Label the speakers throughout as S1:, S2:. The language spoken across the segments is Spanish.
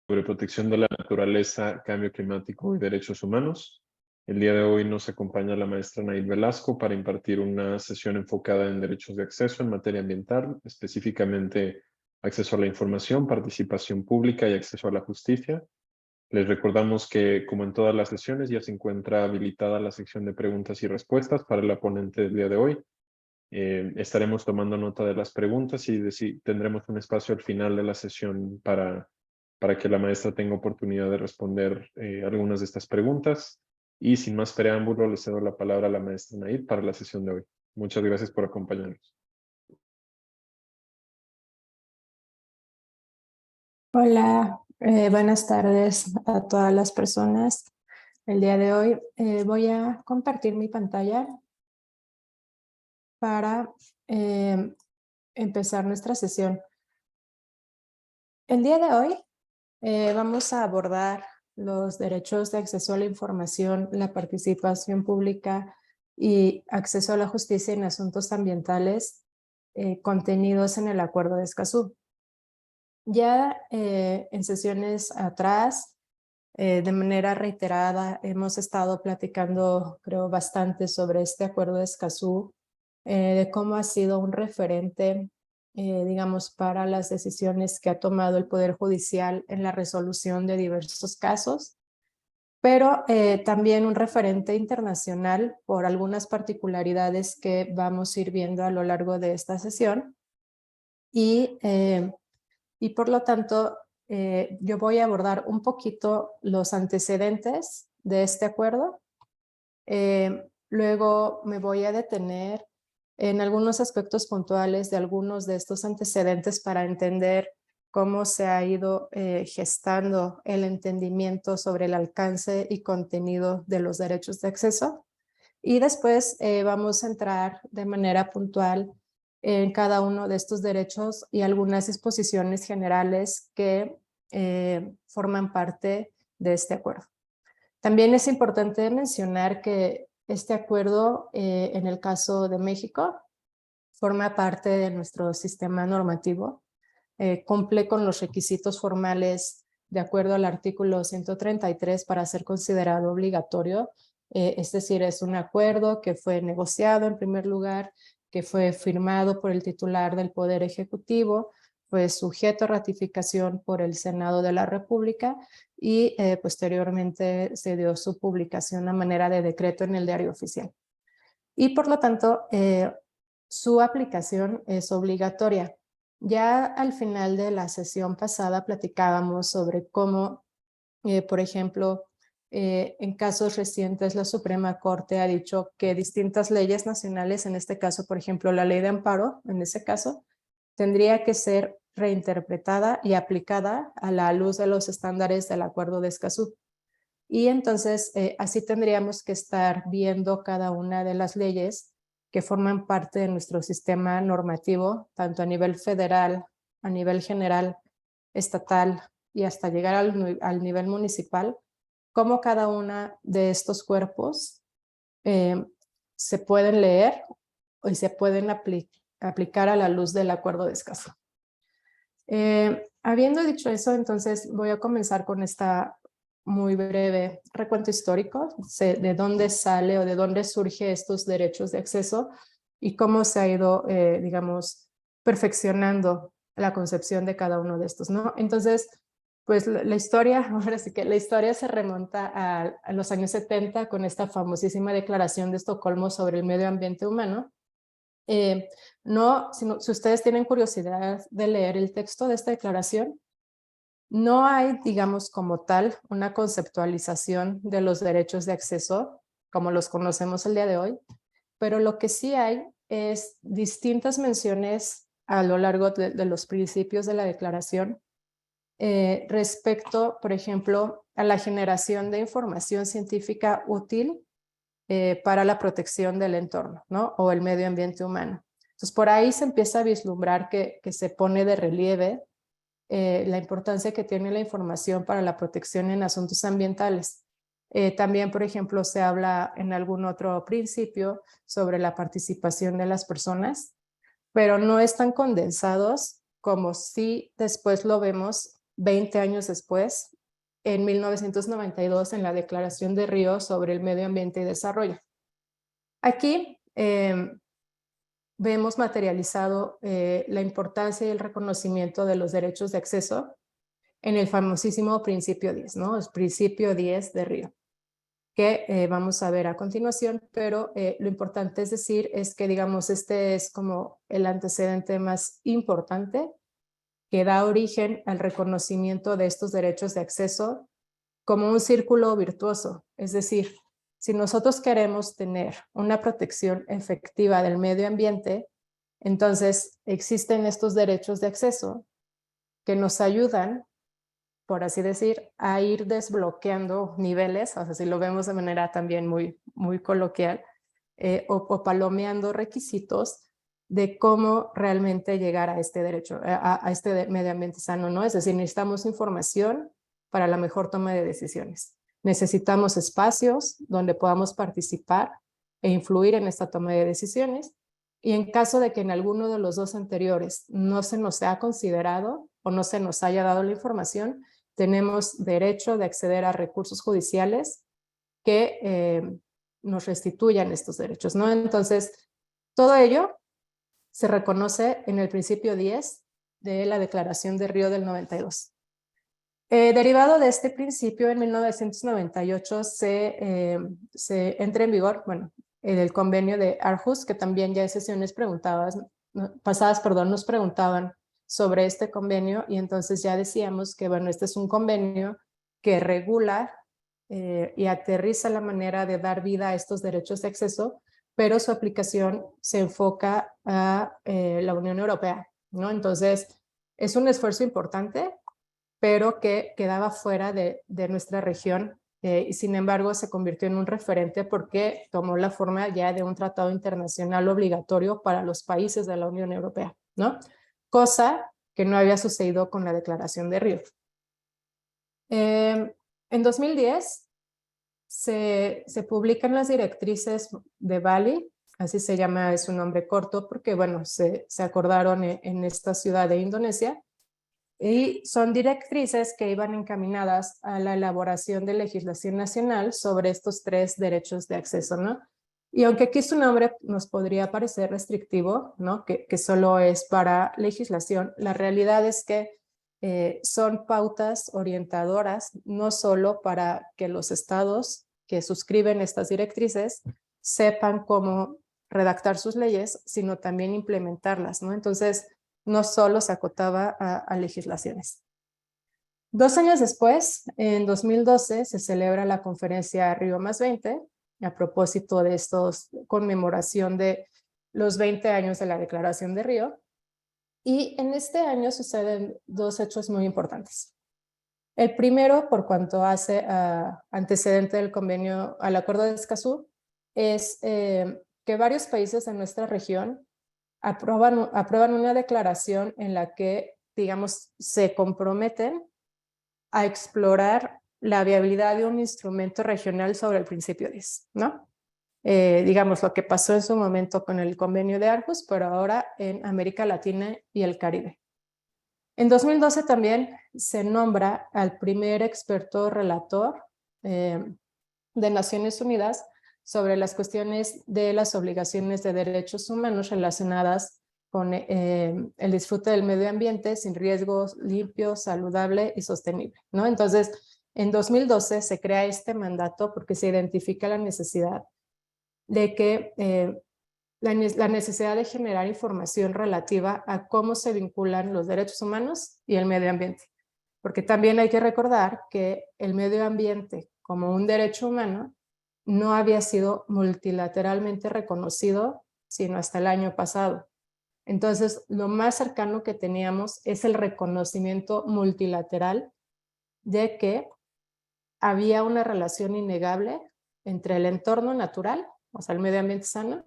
S1: sobre protección de la naturaleza, cambio climático y derechos humanos. El día de hoy nos acompaña la maestra Naid Velasco para impartir una sesión enfocada en derechos de acceso en materia ambiental, específicamente acceso a la información, participación pública y acceso a la justicia. Les recordamos que, como en todas las sesiones, ya se encuentra habilitada la sección de preguntas y respuestas para la ponente del día de hoy. Estaremos tomando nota de las preguntas y tendremos un espacio al final de la sesión para que la maestra tenga oportunidad de responder algunas de estas preguntas. Y sin más preámbulo, le cedo la palabra a la maestra Naid para la sesión de hoy. Muchas gracias por acompañarnos.
S2: Hola, buenas tardes a todas las personas. El día de hoy voy a compartir mi pantalla para empezar nuestra sesión. El día de hoy vamos a abordar los derechos de acceso a la información, la participación pública y acceso a la justicia en asuntos ambientales contenidos en el Acuerdo de Escazú. Ya en sesiones atrás, de manera reiterada, hemos estado platicando, creo, bastante sobre este Acuerdo de Escazú, de cómo ha sido un referente, digamos, para las decisiones que ha tomado el Poder Judicial en la resolución de diversos casos, pero también un referente internacional por algunas particularidades que vamos a ir viendo a lo largo de esta sesión. Y por lo tanto, yo voy a abordar un poquito los antecedentes de este acuerdo. Luego me voy a detener en algunos aspectos puntuales de algunos de estos antecedentes para entender cómo se ha ido gestando el entendimiento sobre el alcance y contenido de los derechos de acceso. Y después vamos a entrar de manera puntual en cada uno de estos derechos y algunas disposiciones generales que forman parte de este acuerdo. También es importante mencionar que este acuerdo, en el caso de México, forma parte de nuestro sistema normativo, cumple con los requisitos formales de acuerdo al artículo 133 para ser considerado obligatorio, es decir, es un acuerdo que fue negociado en primer lugar, que fue firmado por el titular del Poder Ejecutivo, fue sujeto a ratificación por el Senado de la República y posteriormente se dio su publicación a manera de decreto en el Diario Oficial. Y por lo tanto, su aplicación es obligatoria. Ya al final de la sesión pasada platicábamos sobre cómo, por ejemplo, en casos recientes la Suprema Corte ha dicho que distintas leyes nacionales, en este caso, por ejemplo, la ley de amparo, en ese caso, tendría que ser reinterpretada y aplicada a la luz de los estándares del Acuerdo de Escazú. Y entonces así tendríamos que estar viendo cada una de las leyes que forman parte de nuestro sistema normativo, tanto a nivel federal, a nivel general, estatal y hasta llegar al nivel municipal, cómo cada una de estos cuerpos se pueden leer y se pueden aplicar a la luz del Acuerdo de Escazú. Habiendo dicho eso, entonces voy a comenzar con esta muy breve recuento histórico de dónde sale o de dónde surge estos derechos de acceso y cómo se ha ido, digamos, perfeccionando la concepción de cada uno de estos, ¿no? Entonces, pues la historia, ahora sí que la historia se remonta a los años 70 con esta famosísima Declaración de Estocolmo sobre el medio ambiente humano. Si ustedes tienen curiosidad de leer el texto de esta declaración, no hay, digamos, como tal, una conceptualización de los derechos de acceso, como los conocemos el día de hoy, pero lo que sí hay es distintas menciones a lo largo de los principios de la declaración respecto, por ejemplo, a la generación de información científica útil para la protección del entorno, ¿no? O el medio ambiente humano. Entonces, por ahí se empieza a vislumbrar que se pone de relieve la importancia que tiene la información para la protección en asuntos ambientales. También, por ejemplo, se habla en algún otro principio sobre la participación de las personas, pero no están condensados como si después lo vemos 20 años después, en 1992, en la Declaración de Río sobre el Medio Ambiente y Desarrollo. Aquí vemos materializado la importancia y el reconocimiento de los derechos de acceso en el famosísimo principio 10, ¿no? El principio 10 de Río, que vamos a ver a continuación, pero lo importante es decir es que, digamos, este es como el antecedente más importante que da origen al reconocimiento de estos derechos de acceso como un círculo virtuoso. Es decir, si nosotros queremos tener una protección efectiva del medio ambiente, entonces existen estos derechos de acceso que nos ayudan, por así decir, a ir desbloqueando niveles, o sea, si lo vemos de manera también muy coloquial, o palomeando requisitos de cómo realmente llegar a este derecho, a este medio ambiente sano, ¿no? Es decir, necesitamos información para la mejor toma de decisiones. Necesitamos espacios donde podamos participar e influir en esta toma de decisiones. Y en caso de que en alguno de los dos anteriores no se nos haya considerado o no se nos haya dado la información, tenemos derecho de acceder a recursos judiciales que nos restituyan estos derechos, ¿no? Entonces, todo ello se reconoce en el principio 10 de la Declaración de Río del 92. Derivado de este principio, en 1998 se entra en vigor, bueno, el convenio de Aarhus, que también ya en sesiones pasadas, nos preguntaban sobre este convenio, y entonces ya decíamos que, bueno, este es un convenio que regula y aterriza la manera de dar vida a estos derechos de acceso, pero su aplicación se enfoca a la Unión Europea, ¿no? Entonces, es un esfuerzo importante, pero que quedaba fuera de nuestra región, y sin embargo se convirtió en un referente porque tomó la forma ya de un tratado internacional obligatorio para los países de la Unión Europea, ¿no? Cosa que no había sucedido con la Declaración de Río. En 2010 se publican las directrices de Bali, así se llama, es un nombre corto porque, bueno, se acordaron en esta ciudad de Indonesia, y son directrices que iban encaminadas a la elaboración de legislación nacional sobre estos tres derechos de acceso, ¿no? Y aunque aquí su nombre nos podría parecer restrictivo, ¿no? Que solo es para legislación, la realidad es que son pautas orientadoras, no solo para que los estados que suscriben estas directrices sepan cómo redactar sus leyes, sino también implementarlas, ¿no? Entonces, no solo se acotaba a legislaciones. 2 años después, en 2012, se celebra la conferencia Río +20, a propósito de estos conmemoración de los 20 años de la Declaración de Río, y en este año suceden dos hechos muy importantes. El primero, por cuanto hace antecedente del convenio al Acuerdo de Escazú, es que varios países de nuestra región aprueban una declaración en la que, digamos, se comprometen a explorar la viabilidad de un instrumento regional sobre el principio 10, ¿no? Digamos, lo que pasó en su momento con el convenio de Aarhus, pero ahora en América Latina y el Caribe. En 2012 también se nombra al primer experto relator de Naciones Unidas sobre las cuestiones de las obligaciones de derechos humanos relacionadas con el disfrute del medio ambiente sin riesgos, limpio, saludable y sostenible, ¿no? Entonces, en 2012 se crea este mandato porque se identifica la necesidad de que la necesidad de generar información relativa a cómo se vinculan los derechos humanos y el medio ambiente. Porque también hay que recordar que el medio ambiente como un derecho humano no había sido multilateralmente reconocido sino hasta el año pasado. Entonces, lo más cercano que teníamos es el reconocimiento multilateral de que había una relación innegable entre el entorno natural, o sea, el medio ambiente sano,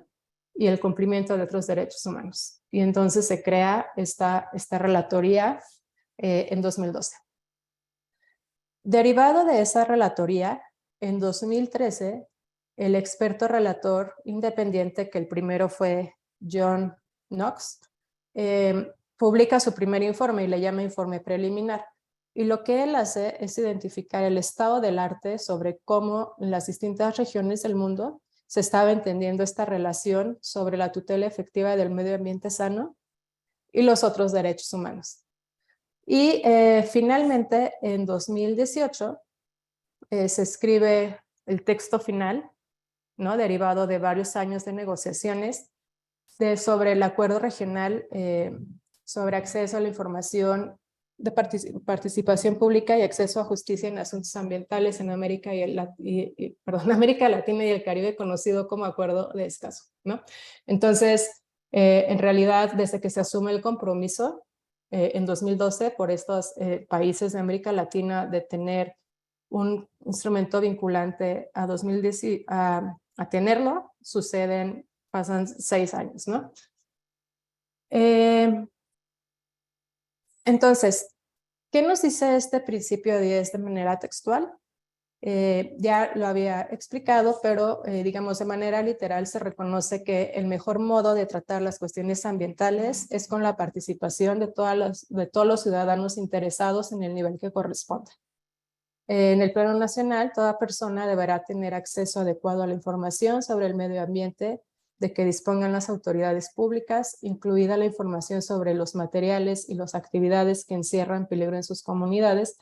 S2: y el cumplimiento de otros derechos humanos. Y entonces se crea esta relatoría en 2012. Derivado de esa relatoría, en 2013, el experto relator independiente, que el primero fue John Knox, publica su primer informe y le llama informe preliminar. Y lo que él hace es identificar el estado del arte sobre cómo en las distintas regiones del mundo se estaba entendiendo esta relación sobre la tutela efectiva del medio ambiente sano y los otros derechos humanos. Y finalmente, en 2018, se escribe el texto final, ¿no? Derivado de varios años de negociaciones sobre el acuerdo regional sobre acceso a la información de participación pública y acceso a justicia en asuntos ambientales en América, América Latina y el Caribe, conocido como Acuerdo de Escazú, ¿no? Entonces, en realidad, desde que se asume el compromiso en 2012 por estos países de América Latina de tener un instrumento vinculante a 2010, a tenerlo, pasan 6 años, ¿no? Entonces, ¿qué nos dice este principio 10 de manera textual? Ya lo había explicado, pero digamos de manera literal se reconoce que el mejor modo de tratar las cuestiones ambientales es con la participación de todos los ciudadanos interesados en el nivel que corresponde. En el plano nacional, toda persona deberá tener acceso adecuado a la información sobre el medio ambiente de que dispongan las autoridades públicas, incluida la información sobre los materiales y las actividades que encierran peligro en sus comunidades,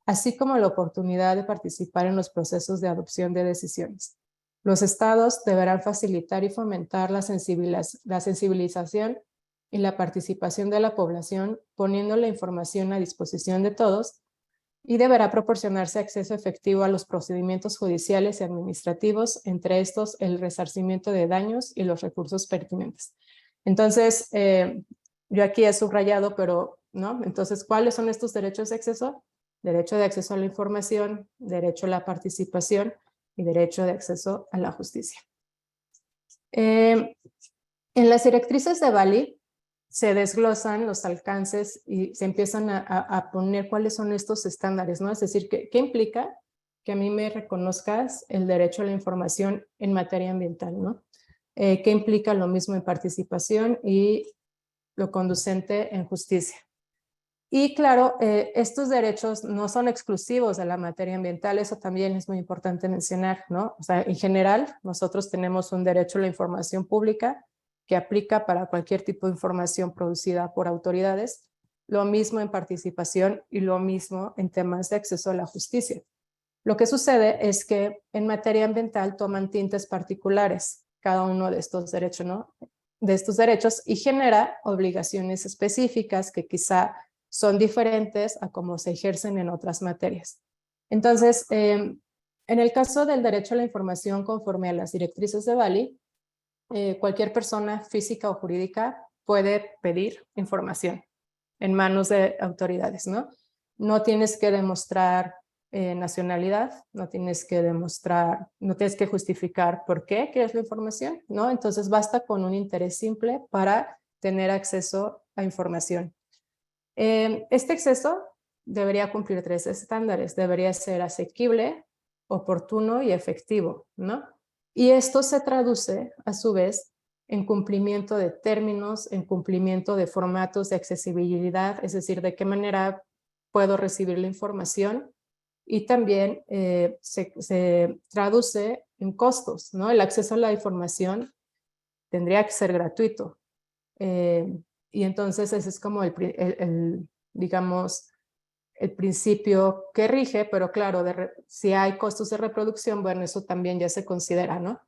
S2: así como la oportunidad de participar en los procesos de adopción de decisiones. Los estados deberán facilitar y fomentar la sensibilización y la participación de la población, poniendo la información a disposición de todos, y deberá proporcionarse acceso efectivo a los procedimientos judiciales y administrativos, entre estos el resarcimiento de daños y los recursos pertinentes. Entonces, yo aquí he subrayado, pero ¿no? Entonces, ¿cuáles son estos derechos de acceso? Derecho de acceso a la información, derecho a la participación y derecho de acceso a la justicia. En las directrices de Bali se desglosan los alcances y se empiezan a poner cuáles son estos estándares, ¿no? Es decir, ¿qué implica que a mí me reconozcas el derecho a la información en materia ambiental, ¿no? ¿Qué implica lo mismo en participación y lo conducente en justicia? Y claro, estos derechos no son exclusivos de la materia ambiental, eso también es muy importante mencionar, ¿no? O sea, en general, nosotros tenemos un derecho a la información pública que aplica para cualquier tipo de información producida por autoridades, lo mismo en participación y lo mismo en temas de acceso a la justicia. Lo que sucede es que en materia ambiental toman tintes particulares cada uno de estos derechos, ¿no? De estos derechos y genera obligaciones específicas que quizá son diferentes a cómo se ejercen en otras materias. Entonces, en el caso del derecho a la información conforme a las directrices de Bali, cualquier persona física o jurídica puede pedir información en manos de autoridades, ¿no? No tienes que demostrar nacionalidad, no tienes que justificar por qué quieres la información, ¿no? Entonces basta con un interés simple para tener acceso a información. Este acceso debería cumplir 3 estándares. Debería ser asequible, oportuno y efectivo, ¿no? Y esto se traduce, a su vez, en cumplimiento de términos, en cumplimiento de formatos de accesibilidad, es decir, de qué manera puedo recibir la información, y también se traduce en costos, ¿no? El acceso a la información tendría que ser gratuito. Y entonces ese es como digamos, el principio que rige, pero claro, si hay costos de reproducción, bueno, eso también ya se considera, ¿no?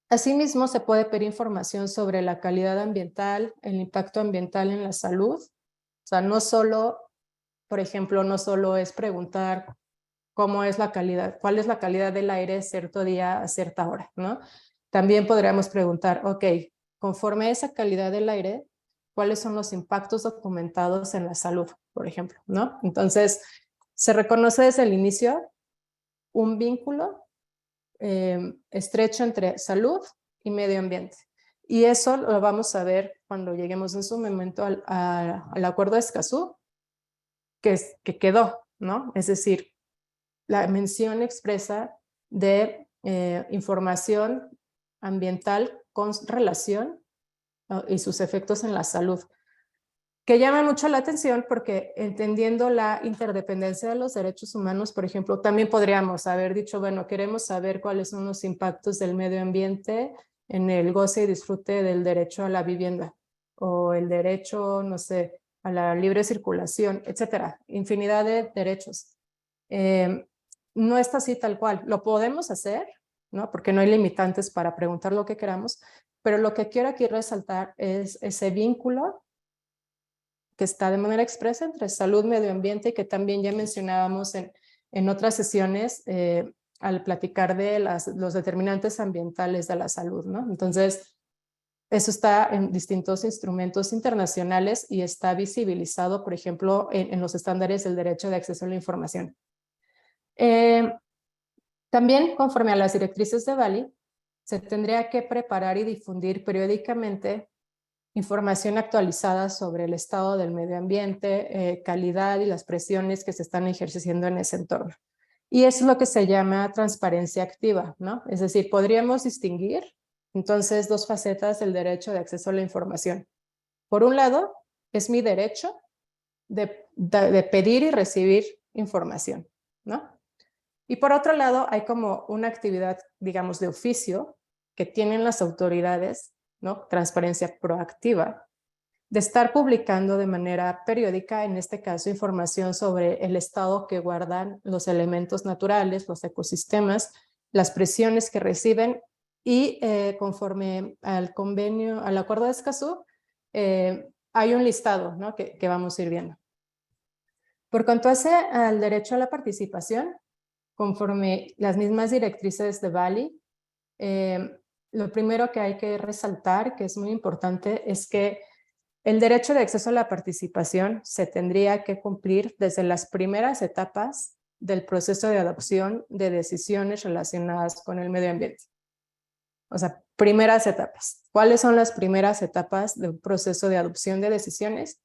S2: Asimismo, se puede pedir información sobre la calidad ambiental, el impacto ambiental en la salud. O sea, no solo, por ejemplo, no solo es preguntar cómo es la calidad, cuál es la calidad del aire cierto día a cierta hora, ¿no? También podríamos preguntar, ok, conforme a esa calidad del aire, ¿cuáles son los impactos documentados en la salud, por ejemplo, ¿no? Entonces, se reconoce desde el inicio un vínculo estrecho entre salud y medio ambiente. Y eso lo vamos a ver cuando lleguemos en su momento al Acuerdo de Escazú, que quedó, ¿no? Es decir, la mención expresa de información ambiental con relación y sus efectos en la salud. que llama mucho la atención porque entendiendo la interdependencia de los derechos humanos, por ejemplo, también podríamos haber dicho, bueno, queremos saber cuáles son los impactos del medio ambiente en el goce y disfrute del derecho a la vivienda o el derecho, no sé, a la libre circulación, etcétera, infinidad de derechos. No está así tal cual, lo podemos hacer, ¿no? Porque no hay limitantes para preguntar lo que queramos, pero lo que quiero aquí resaltar es ese vínculo que está de manera expresa entre salud, medio ambiente, y que también ya mencionábamos en otras sesiones al platicar de los determinantes ambientales de la salud, ¿no? Entonces, eso está en distintos instrumentos internacionales y está visibilizado, por ejemplo, en los estándares del derecho de acceso a la información. También, conforme a las directrices de Bali, se tendría que preparar y difundir periódicamente información actualizada sobre el estado del medio ambiente, calidad y las presiones que se están ejerciendo en ese entorno. Y eso es lo que se llama transparencia activa, ¿no? Es decir, podríamos distinguir entonces dos facetas del derecho de acceso a la información. Por un lado, es mi derecho de pedir y recibir información, ¿no? Y por otro lado, hay como una actividad, digamos, de oficio que tienen las autoridades, ¿no? Transparencia proactiva, de estar publicando de manera periódica, en este caso, información sobre el estado que guardan los elementos naturales, los ecosistemas, las presiones que reciben y conforme al convenio, al acuerdo de Escazú, hay un listado, ¿no? que vamos a ir viendo. Por cuanto hace al derecho a la participación, conforme las mismas directrices de Bali, lo primero que hay que resaltar, que es muy importante, es que el derecho de acceso a la participación se tendría que cumplir desde las primeras etapas del proceso de adopción de decisiones relacionadas con el medio ambiente. O sea, primeras etapas. ¿Cuáles son las primeras etapas de un proceso de adopción de decisiones?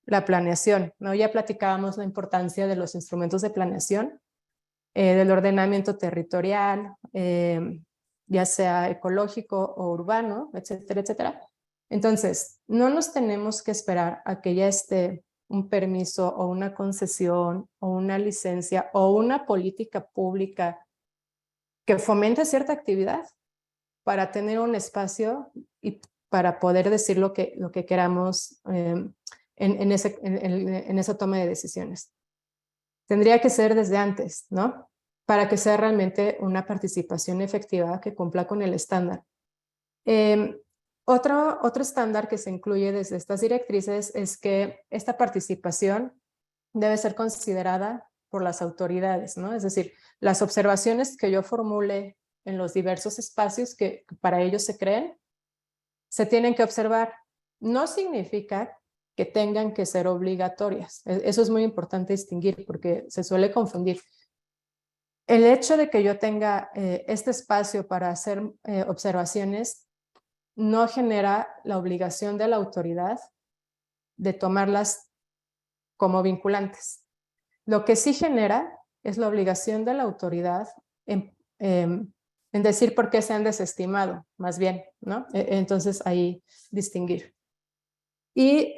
S2: La planeación, ¿no? Ya platicábamos la importancia de los instrumentos de planeación, del ordenamiento territorial, ya sea ecológico o urbano, etcétera, etcétera. Entonces, no nos tenemos que esperar a que ya esté un permiso o una concesión o una licencia o una política pública que fomente cierta actividad para tener un espacio y para poder decir lo que queramos en esa toma de decisiones. Tendría que ser desde antes, ¿no? Para que sea realmente una participación efectiva que cumpla con el estándar. Otro estándar que se incluye desde estas directrices es que esta participación debe ser considerada por las autoridades, ¿no? Es decir, las observaciones que yo formule en los diversos espacios que para ellos se creen, se tienen que observar. No significa que tengan que ser obligatorias. Eso es muy importante distinguir porque se suele confundir. El hecho de que yo tenga este espacio para hacer observaciones no genera la obligación de la autoridad de tomarlas como vinculantes. Lo que sí genera es la obligación de la autoridad en decir por qué se han desestimado, más bien, ¿no? Entonces ahí distinguir. Y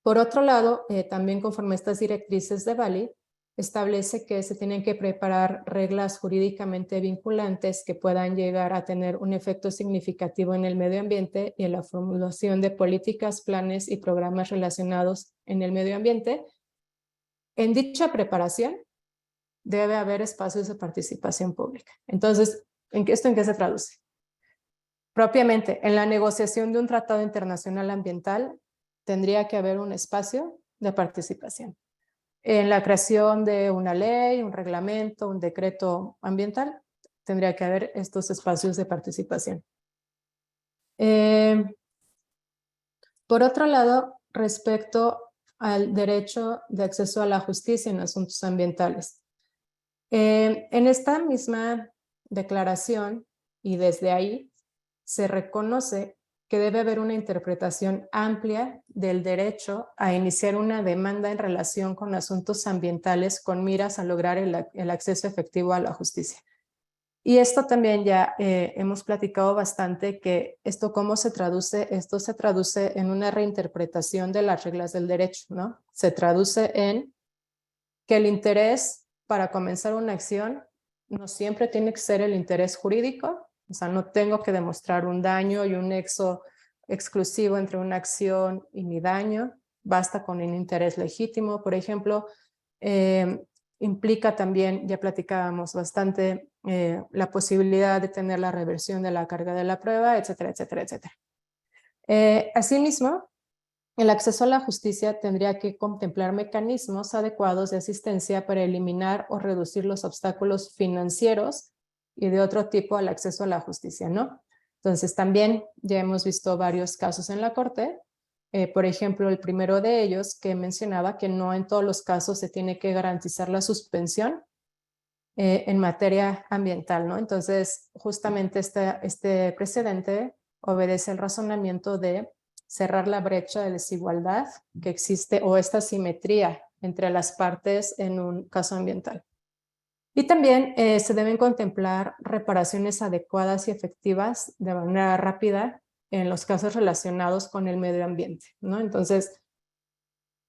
S2: por otro lado, también conforme a estas directrices de Bali, establece que se tienen que preparar reglas jurídicamente vinculantes que puedan llegar a tener un efecto significativo en el medio ambiente y en la formulación de políticas, planes y programas relacionados en el medio ambiente. En dicha preparación debe haber espacios de participación pública. Entonces, ¿esto en qué se traduce? Propiamente, en la negociación de un tratado internacional ambiental tendría que haber un espacio de participación. En la creación de una ley, un reglamento, un decreto ambiental, tendría que haber estos espacios de participación. Por otro lado, respecto al derecho de acceso a la justicia en asuntos ambientales. En esta misma declaración y desde ahí se reconoce que debe haber una interpretación amplia del derecho a iniciar una demanda en relación con asuntos ambientales con miras a lograr el acceso efectivo a la justicia. Y esto también ya hemos platicado bastante que esto cómo se traduce, esto se traduce en una reinterpretación de las reglas del derecho, ¿no? Se traduce en que el interés para comenzar una acción no siempre tiene que ser el interés jurídico, o sea, no tengo que demostrar un daño y un nexo exclusivo entre una acción y mi daño, basta con un interés legítimo, por ejemplo. Implica también, ya platicábamos bastante, la posibilidad de tener la reversión de la carga de la prueba, etcétera, etcétera, etcétera. Asimismo, el acceso a la justicia tendría que contemplar mecanismos adecuados de asistencia para eliminar o reducir los obstáculos financieros y de otro tipo al acceso a la justicia, ¿no? Entonces también ya hemos visto varios casos en la Corte, por ejemplo, el primero de ellos que mencionaba que no en todos los casos se tiene que garantizar la suspensión en materia ambiental, ¿no? Entonces, justamente este precedente obedece el razonamiento de cerrar la brecha de desigualdad que existe o esta simetría entre las partes en un caso ambiental. Y también se deben contemplar reparaciones adecuadas y efectivas de manera rápida en los casos relacionados con el medio ambiente, ¿no? Entonces,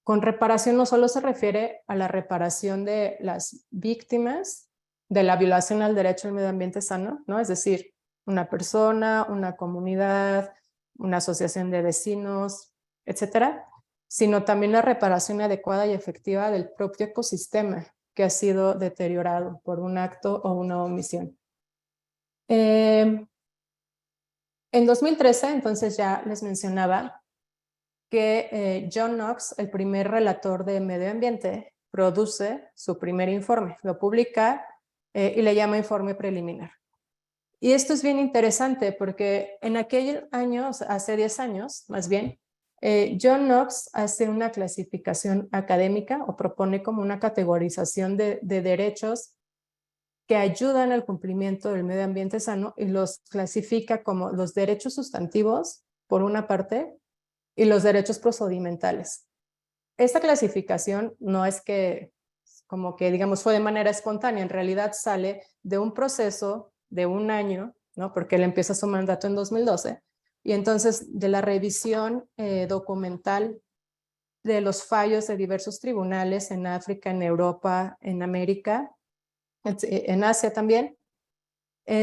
S2: con reparación no solo se refiere a la reparación de las víctimas de la violación al derecho al medio ambiente sano, ¿no? Es decir, una persona, una comunidad, una asociación de vecinos, etcétera, sino también la reparación adecuada y efectiva del propio ecosistema que ha sido deteriorado por un acto o una omisión. En 2013, entonces ya les mencionaba que John Knox, el primer relator de medio ambiente, produce su primer informe, lo publica y le llama informe preliminar. Y esto es bien interesante porque en aquellos años, hace 10 años más bien, John Knox hace una clasificación académica o propone como una categorización de derechos que ayudan al cumplimiento del medio ambiente sano y los clasifica como los derechos sustantivos, por una parte, y los derechos procedimentales. Esta clasificación no es que, como que digamos, fue de manera espontánea, en realidad sale de un proceso de un año, ¿no? Porque él empieza su mandato en 2012, y entonces de la revisión documental de los fallos de diversos tribunales en África, en Europa, en América, en Asia también,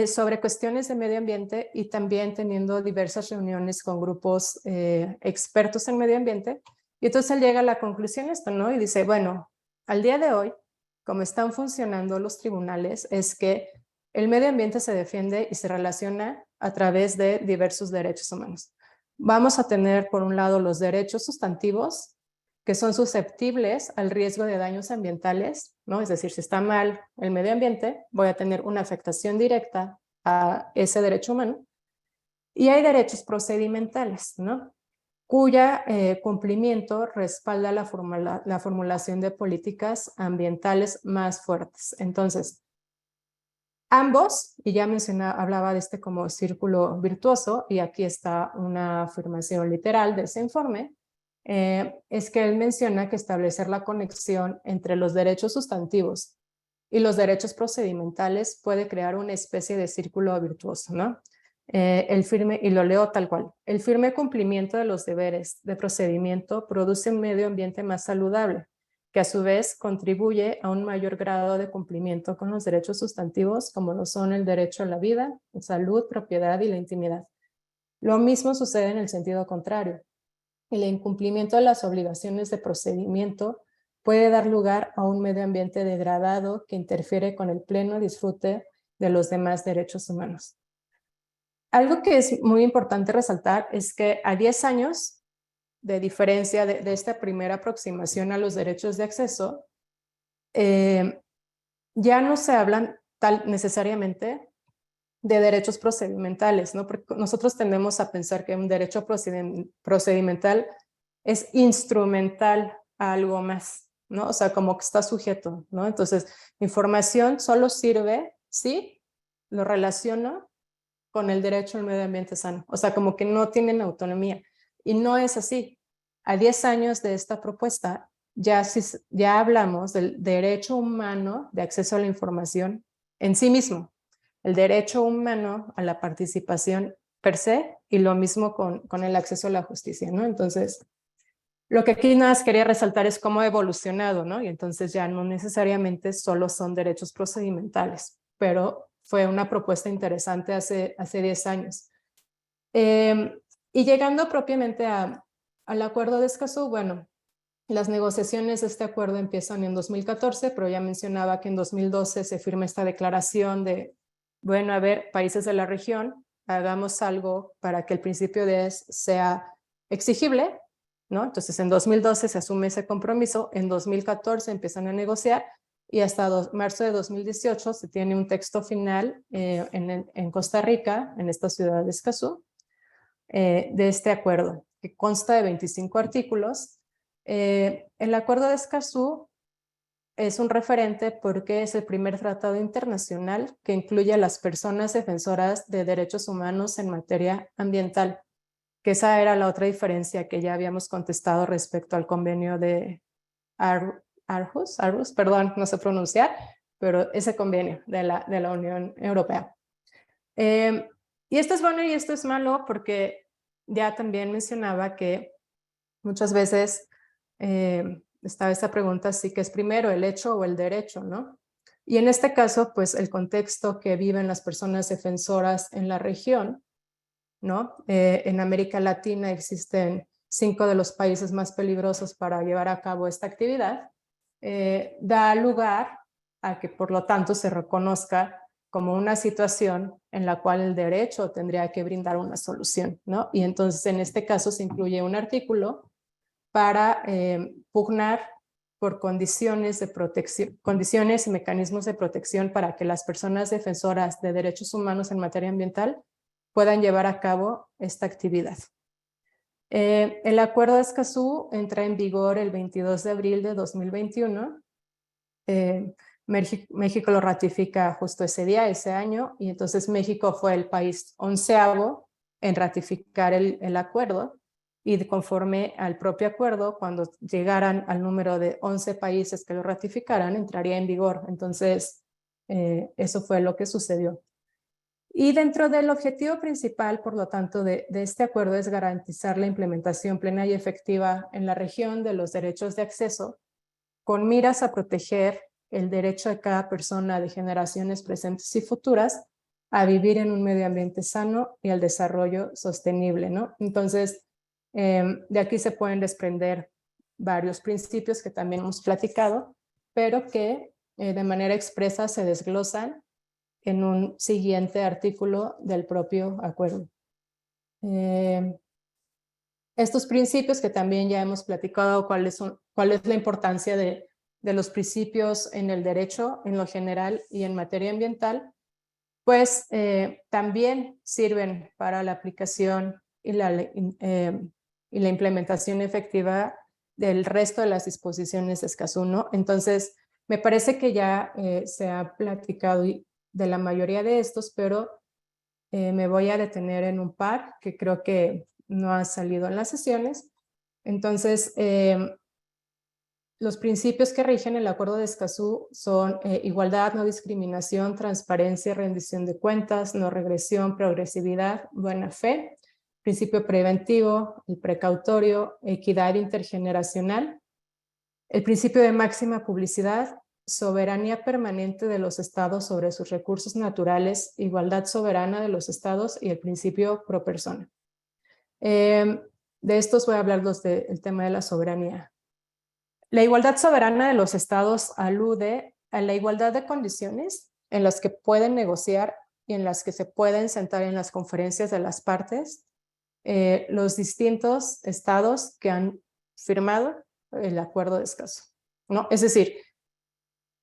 S2: sobre cuestiones de medio ambiente y también teniendo diversas reuniones con grupos expertos en medio ambiente. Y entonces él llega a la conclusión esto, ¿no? Y dice, bueno, al día de hoy, como están funcionando los tribunales, es que el medio ambiente se defiende y se relaciona a través de diversos derechos humanos. Vamos a tener, por un lado, los derechos sustantivos, que son susceptibles al riesgo de daños ambientales, ¿no? Es decir, si está mal el medio ambiente, voy a tener una afectación directa a ese derecho humano. Y hay derechos procedimentales, ¿no? Cuya cumplimiento respalda la formulación de políticas ambientales más fuertes. Entonces, ambos, y ya hablaba de este como círculo virtuoso, y aquí está una afirmación literal de ese informe, es que él menciona que establecer la conexión entre los derechos sustantivos y los derechos procedimentales puede crear una especie de círculo virtuoso, ¿no? El firme, y lo leo tal cual, el firme cumplimiento de los deberes de procedimiento produce un medio ambiente más saludable, que a su vez contribuye a un mayor grado de cumplimiento con los derechos sustantivos, como lo son el derecho a la vida, salud, propiedad y la intimidad. Lo mismo sucede en el sentido contrario. El incumplimiento de las obligaciones de procedimiento puede dar lugar a un medio ambiente degradado que interfiere con el pleno disfrute de los demás derechos humanos. Algo que es muy importante resaltar es que a 10 años de diferencia de esta primera aproximación a los derechos de acceso, ya no se hablan necesariamente de derechos procedimentales, ¿no? Porque nosotros tendemos a pensar que un derecho procedimental es instrumental a algo más, ¿no? O sea, como que está sujeto, ¿no? Entonces, información solo sirve si lo relaciono con el derecho al medio ambiente sano. O sea, como que no tienen autonomía. Y no es así. A 10 años de esta propuesta, ya hablamos del derecho humano de acceso a la información en sí mismo. el derecho humano a la participación per se y lo mismo con el acceso a la justicia, ¿no? Entonces, lo que aquí nada más quería resaltar es cómo ha evolucionado, ¿no? Y entonces ya no necesariamente solo son derechos procedimentales, pero fue una propuesta interesante hace 10 años. Y llegando propiamente al acuerdo de Escazú, bueno, las negociaciones de este acuerdo empiezan en 2014, pero ya mencionaba que en 2012 se firma esta declaración de, bueno, a ver, países de la región, hagamos algo para que el principio de ES sea exigible, ¿no? Entonces en 2012 se asume ese compromiso, en 2014 empiezan a negociar y hasta marzo de 2018 se tiene un texto final en Costa Rica, en esta ciudad de Escazú, de este acuerdo, que consta de 25 artículos. El acuerdo de Escazú es un referente porque es el primer tratado internacional que incluye a las personas defensoras de derechos humanos en materia ambiental, que esa era la otra diferencia que ya habíamos contestado respecto al convenio de Aarhus, perdón, no sé pronunciar, pero ese convenio de la Unión Europea. Y esto es bueno y esto es malo porque ya también mencionaba que muchas veces estaba esta pregunta, sí que es primero el hecho o el derecho, ¿no? Y en este caso, pues el contexto que viven las personas defensoras en la región, ¿no? En América Latina existen 5 de los países más peligrosos para llevar a cabo esta actividad, da lugar a que por lo tanto se reconozca como una situación en la cual el derecho tendría que brindar una solución, ¿no? Y entonces en este caso se incluye un artículo para pugnar por condiciones de protección, condiciones y mecanismos de protección para que las personas defensoras de derechos humanos en materia ambiental puedan llevar a cabo esta actividad. El acuerdo de Escazú entra en vigor el 22 de abril de 2021. México lo ratifica justo ese día, ese año, y entonces México fue el país 11º en ratificar el acuerdo, y conforme al propio acuerdo, cuando llegaran al número de 11 países que lo ratificaran, entraría en vigor. Entonces, eso fue lo que sucedió. Y dentro del objetivo principal, por lo tanto, de este acuerdo es garantizar la implementación plena y efectiva en la región de los derechos de acceso, con miras a proteger el derecho de cada persona de generaciones presentes y futuras a vivir en un medio ambiente sano y al desarrollo sostenible, ¿no? Entonces, de aquí se pueden desprender varios principios que también hemos platicado, pero que de manera expresa se desglosan en un siguiente artículo del propio acuerdo. Estos principios que también ya hemos platicado, cuál es la importancia de los principios en el derecho en lo general y en materia ambiental, pues también sirven para la aplicación y la implementación efectiva del resto de las disposiciones de Escazú, ¿no? Entonces, me parece que ya se ha platicado de la mayoría de estos, pero me voy a detener en un par que creo que no ha salido en las sesiones. Entonces, los principios que rigen el Acuerdo de Escazú son igualdad, no discriminación, transparencia, rendición de cuentas, no regresión, progresividad, buena fe, principio preventivo, el precautorio, equidad intergeneracional, el principio de máxima publicidad, soberanía permanente de los estados sobre sus recursos naturales, igualdad soberana de los estados y el principio pro persona. De estos voy a hablar del tema de la soberanía. La igualdad soberana de los estados alude a la igualdad de condiciones en las que pueden negociar y en las que se pueden sentar en las conferencias de las partes los distintos estados que han firmado el Acuerdo de Escazú, ¿no? Es decir,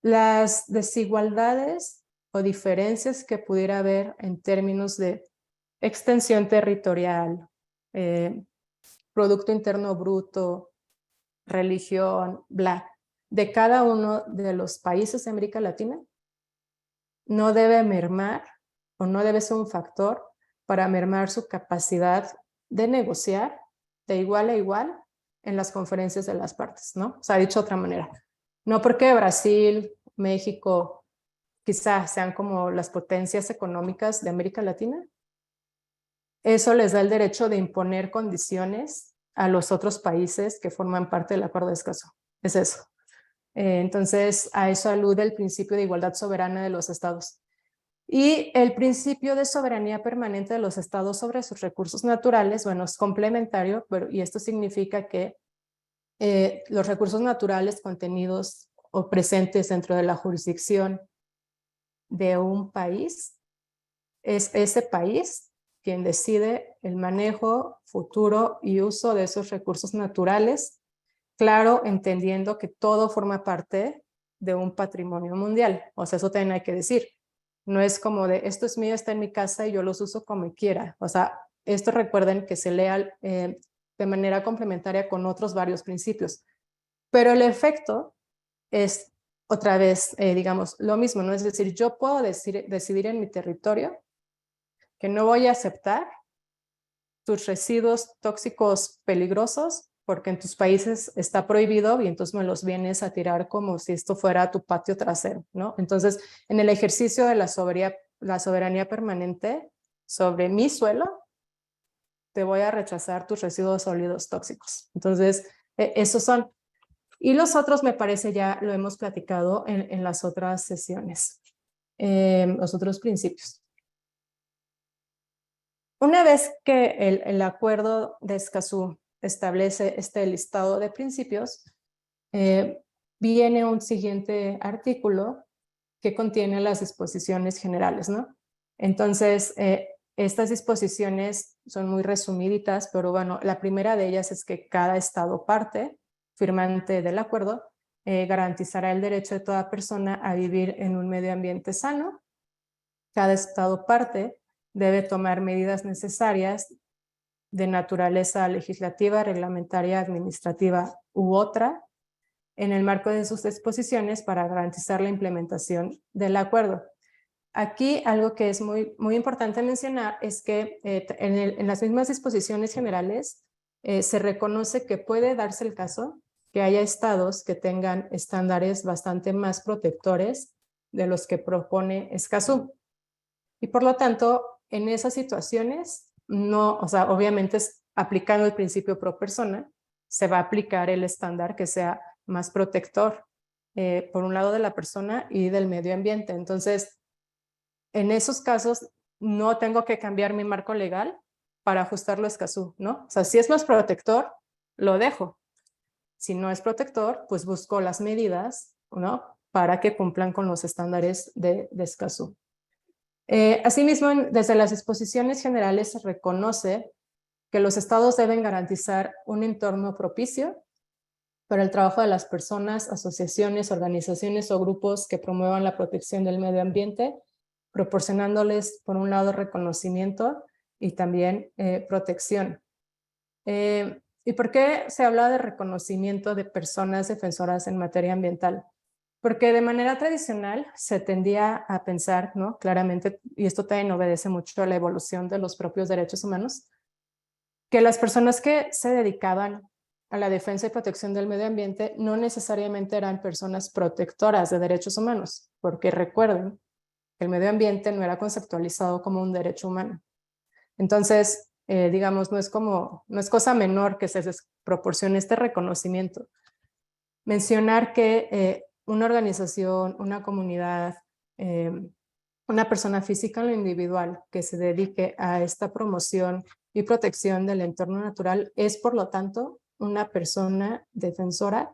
S2: las desigualdades o diferencias que pudiera haber en términos de extensión territorial, Producto Interno Bruto, religión, bla, de cada uno de los países de América Latina, no debe mermar o no debe ser un factor para mermar su capacidad de negociar de igual a igual en las conferencias de las partes, ¿no? O sea, dicho de otra manera, no porque Brasil, México, quizá sean como las potencias económicas de América Latina. Eso les da el derecho de imponer condiciones a los otros países que forman parte del Acuerdo de Escazú. Es eso. Entonces, a eso alude el principio de igualdad soberana de los estados. Y el principio de soberanía permanente de los estados sobre sus recursos naturales, bueno, es complementario, y esto significa que los recursos naturales contenidos o presentes dentro de la jurisdicción de un país, es ese país quien decide el manejo, futuro y uso de esos recursos naturales, claro, entendiendo que todo forma parte de un patrimonio mundial. O sea, eso también hay que decir. No es como de, esto es mío, está en mi casa y yo los uso como quiera. O sea, esto recuerden que se lea de manera complementaria con otros varios principios. Pero el efecto es otra vez, digamos, lo mismo, ¿no? Es decir, yo puedo decidir en mi territorio que no voy a aceptar tus residuos tóxicos peligrosos porque en tus países está prohibido y entonces me los vienes a tirar como si esto fuera tu patio trasero, ¿no? Entonces, en el ejercicio de la soberanía permanente sobre mi suelo, te voy a rechazar tus residuos sólidos tóxicos. Entonces, esos son. Y los otros, me parece, ya lo hemos platicado en las otras sesiones, los otros principios. Una vez que el Acuerdo de Escazú establece este listado de principios, viene un siguiente artículo que contiene las disposiciones generales, ¿no? Entonces, estas disposiciones son muy resumiditas, pero bueno, la primera de ellas es que cada estado parte, firmante del acuerdo, garantizará el derecho de toda persona a vivir en un medio ambiente sano. Cada estado parte debe tomar medidas necesarias de naturaleza legislativa, reglamentaria, administrativa u otra en el marco de sus disposiciones para garantizar la implementación del acuerdo. Aquí algo que es muy, muy importante mencionar es que en las mismas disposiciones generales se reconoce que puede darse el caso que haya estados que tengan estándares bastante más protectores de los que propone Escazú. Y por lo tanto, en esas situaciones, no, o sea, obviamente aplicando el principio pro persona, se va a aplicar el estándar que sea más protector, por un lado de la persona y del medio ambiente. Entonces, en esos casos, no tengo que cambiar mi marco legal para ajustarlo a Escazú, ¿no? O sea, si es más protector, lo dejo. Si no es protector, pues busco las medidas, ¿no? Para que cumplan con los estándares de Escazú. Asimismo, desde las disposiciones generales se reconoce que los estados deben garantizar un entorno propicio para el trabajo de las personas, asociaciones, organizaciones o grupos que promuevan la protección del medio ambiente, proporcionándoles, por un lado, reconocimiento y también protección. ¿Y por qué se habla de reconocimiento de personas defensoras en materia ambiental? Porque de manera tradicional se tendía a pensar, ¿no? Claramente, y esto también obedece mucho a la evolución de los propios derechos humanos, que las personas que se dedicaban a la defensa y protección del medio ambiente no necesariamente eran personas protectoras de derechos humanos, porque recuerden que el medio ambiente no era conceptualizado como un derecho humano. Entonces, digamos, no es cosa menor que se les proporcione este reconocimiento. Mencionar que una organización, una comunidad, una persona física en lo individual que se dedique a esta promoción y protección del entorno natural es, por lo tanto, una persona defensora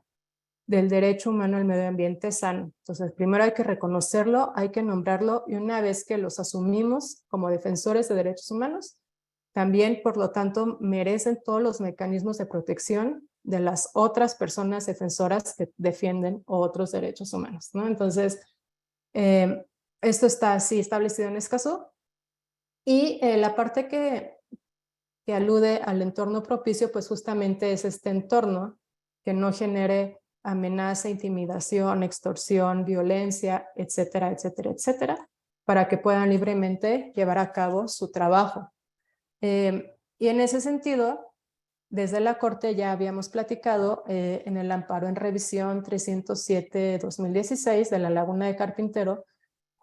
S2: del derecho humano al medio ambiente sano. Entonces, primero hay que reconocerlo, hay que nombrarlo, y una vez que los asumimos como defensores de derechos humanos, también, por lo tanto, merecen todos los mecanismos de protección de las otras personas defensoras que defienden otros derechos humanos, ¿no? Entonces, esto está así establecido en Escazú. Y la parte que alude al entorno propicio, pues justamente es este entorno que no genere amenaza, intimidación, extorsión, violencia, etcétera, etcétera, etcétera, para que puedan libremente llevar a cabo su trabajo. Y en ese sentido, desde la Corte ya habíamos platicado en el amparo en revisión 307-2016 de la Laguna de Carpintero,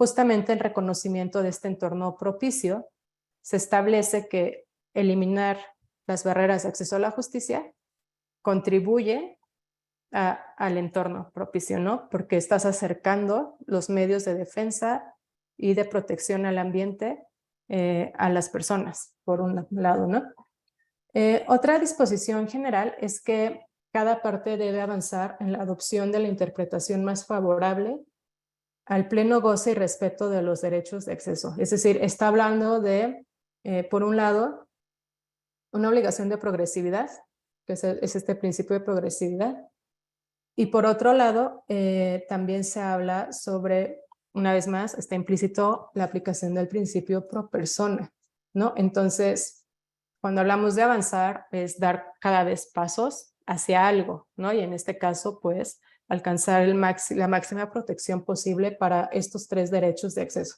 S2: justamente el reconocimiento de este entorno propicio, se establece que eliminar las barreras de acceso a la justicia contribuye al entorno propicio, ¿no? Porque estás acercando los medios de defensa y de protección al ambiente a las personas, por un lado, ¿no? Otra disposición general es que cada parte debe avanzar en la adopción de la interpretación más favorable al pleno goce y respeto de los derechos de acceso. Es decir, está hablando de, por un lado, una obligación de progresividad, que es este principio de progresividad, y por otro lado, también se habla sobre, una vez más, está implícito la aplicación del principio pro persona, ¿no? Entonces, cuando hablamos de avanzar, es dar cada vez pasos hacia algo, ¿no? Y en este caso, pues, alcanzar la máxima protección posible para estos 3 derechos de acceso.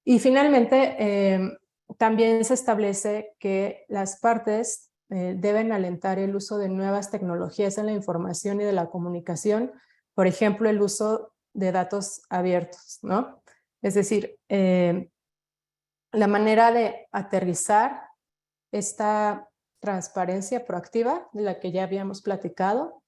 S2: Y finalmente, también se establece que las partes deben alentar el uso de nuevas tecnologías en la información y de la comunicación, por ejemplo, el uso de datos abiertos, ¿no? Es decir, la manera de aterrizar esta transparencia proactiva de la que ya habíamos platicado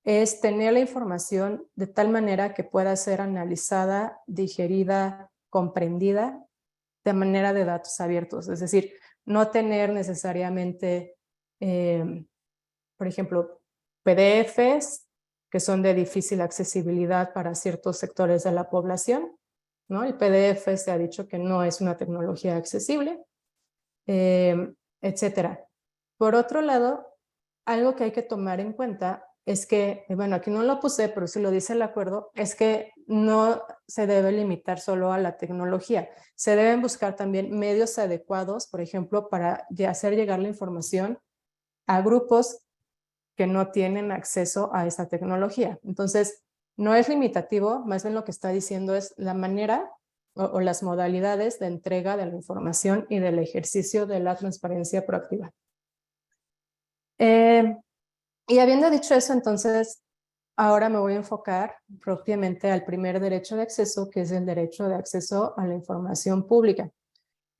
S2: es tener la información de tal manera que pueda ser analizada, digerida, comprendida de manera de datos abiertos, es decir, no tener necesariamente, por ejemplo, PDFs que son de difícil accesibilidad para ciertos sectores de la población, ¿no? El PDF se ha dicho que no es una tecnología accesible, etcétera. Por otro lado, algo que hay que tomar en cuenta es que, bueno, aquí no lo puse, pero sí lo dice el acuerdo, es que no se debe limitar solo a la tecnología. Se deben buscar también medios adecuados, por ejemplo, para hacer llegar la información a grupos que no tienen acceso a esta tecnología. Entonces, no es limitativo, más bien lo que está diciendo es la manera o las modalidades de entrega de la información y del ejercicio de la transparencia proactiva. Y habiendo dicho eso, entonces, ahora me voy a enfocar propiamente al primer derecho de acceso, que es el derecho de acceso a la información pública.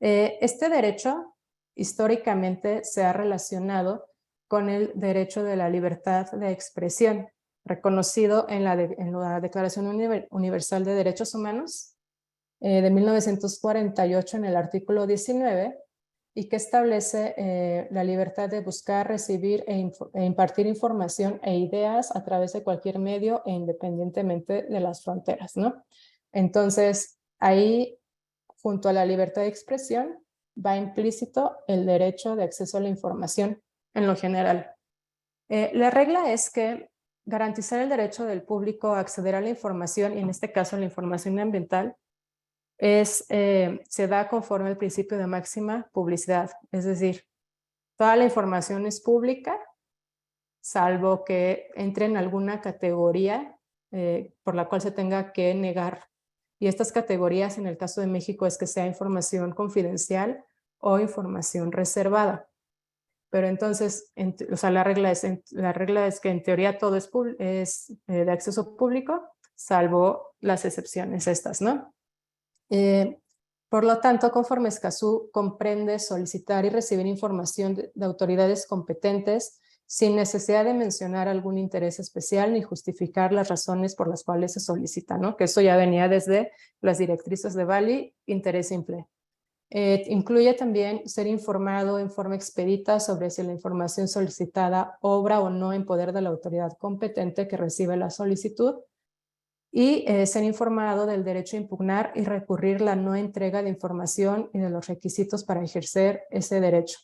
S2: Este derecho históricamente se ha relacionado con el derecho de la libertad de expresión, reconocido en la Declaración Universal de Derechos Humanos de 1948 en el artículo 19, y que establece la libertad de buscar, recibir e impartir información e ideas a través de cualquier medio e independientemente de las fronteras, ¿no? Entonces, ahí, junto a la libertad de expresión, va implícito el derecho de acceso a la información en lo general. La regla es que garantizar el derecho del público a acceder a la información, y en este caso la información ambiental, se da conforme al principio de máxima publicidad, es decir, toda la información es pública, salvo que entre en alguna categoría por la cual se tenga que negar. Y estas categorías, en el caso de México, es que sea información confidencial o información reservada. Pero entonces, o sea, la regla es que en teoría todo es de acceso público, salvo las excepciones estas, ¿no? Por lo tanto, conforme Escazú comprende solicitar y recibir información de autoridades competentes sin necesidad de mencionar algún interés especial ni justificar las razones por las cuales se solicita, ¿no? Que eso ya venía desde las directrices de Bali, interés simple. Incluye también ser informado en forma expedita sobre si la información solicitada obra o no en poder de la autoridad competente que recibe la solicitud, y ser informado del derecho a impugnar y recurrir la no entrega de información y de los requisitos para ejercer ese derecho.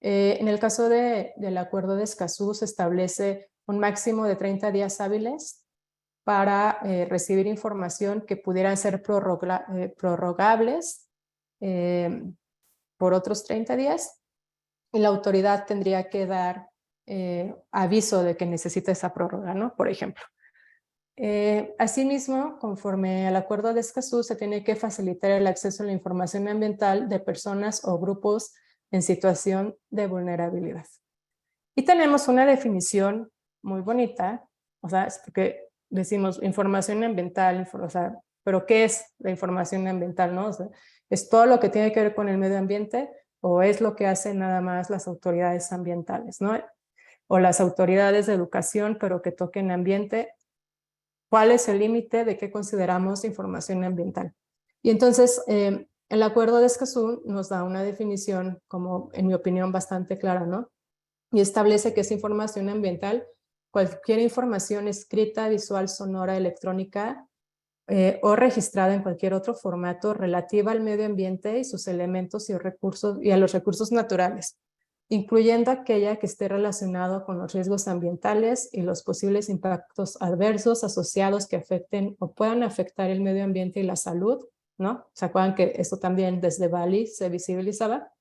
S2: En el caso del acuerdo de Escazú se establece un máximo de 30 días hábiles para recibir información que pudieran ser prorrogables por otros 30 días, y la autoridad tendría que dar aviso de que necesita esa prórroga, ¿no? Por ejemplo. Asimismo, conforme al acuerdo de Escazú, se tiene que facilitar el acceso a la información ambiental de personas o grupos en situación de vulnerabilidad. Y tenemos una definición muy bonita, o sea, es porque decimos información ambiental, o sea, pero ¿qué es la información ambiental, no? O sea, ¿es todo lo que tiene que ver con el medio ambiente o es lo que hacen nada más las autoridades ambientales, ¿no? O las autoridades de educación, pero que toquen ambiente? ¿Cuál es el límite de qué consideramos información ambiental? Y entonces, el Acuerdo de Escazú nos da una definición, como en mi opinión, bastante clara, ¿no? Y establece que es información ambiental cualquier información escrita, visual, sonora, electrónica o registrada en cualquier otro formato relativa al medio ambiente y sus elementos y recursos y a los recursos naturales, incluyendo aquella que esté relacionado con los riesgos ambientales y los posibles impactos adversos asociados que afecten o puedan afectar el medio ambiente y la salud, ¿no? ¿Se acuerdan que esto también desde Bali se visibilizaba?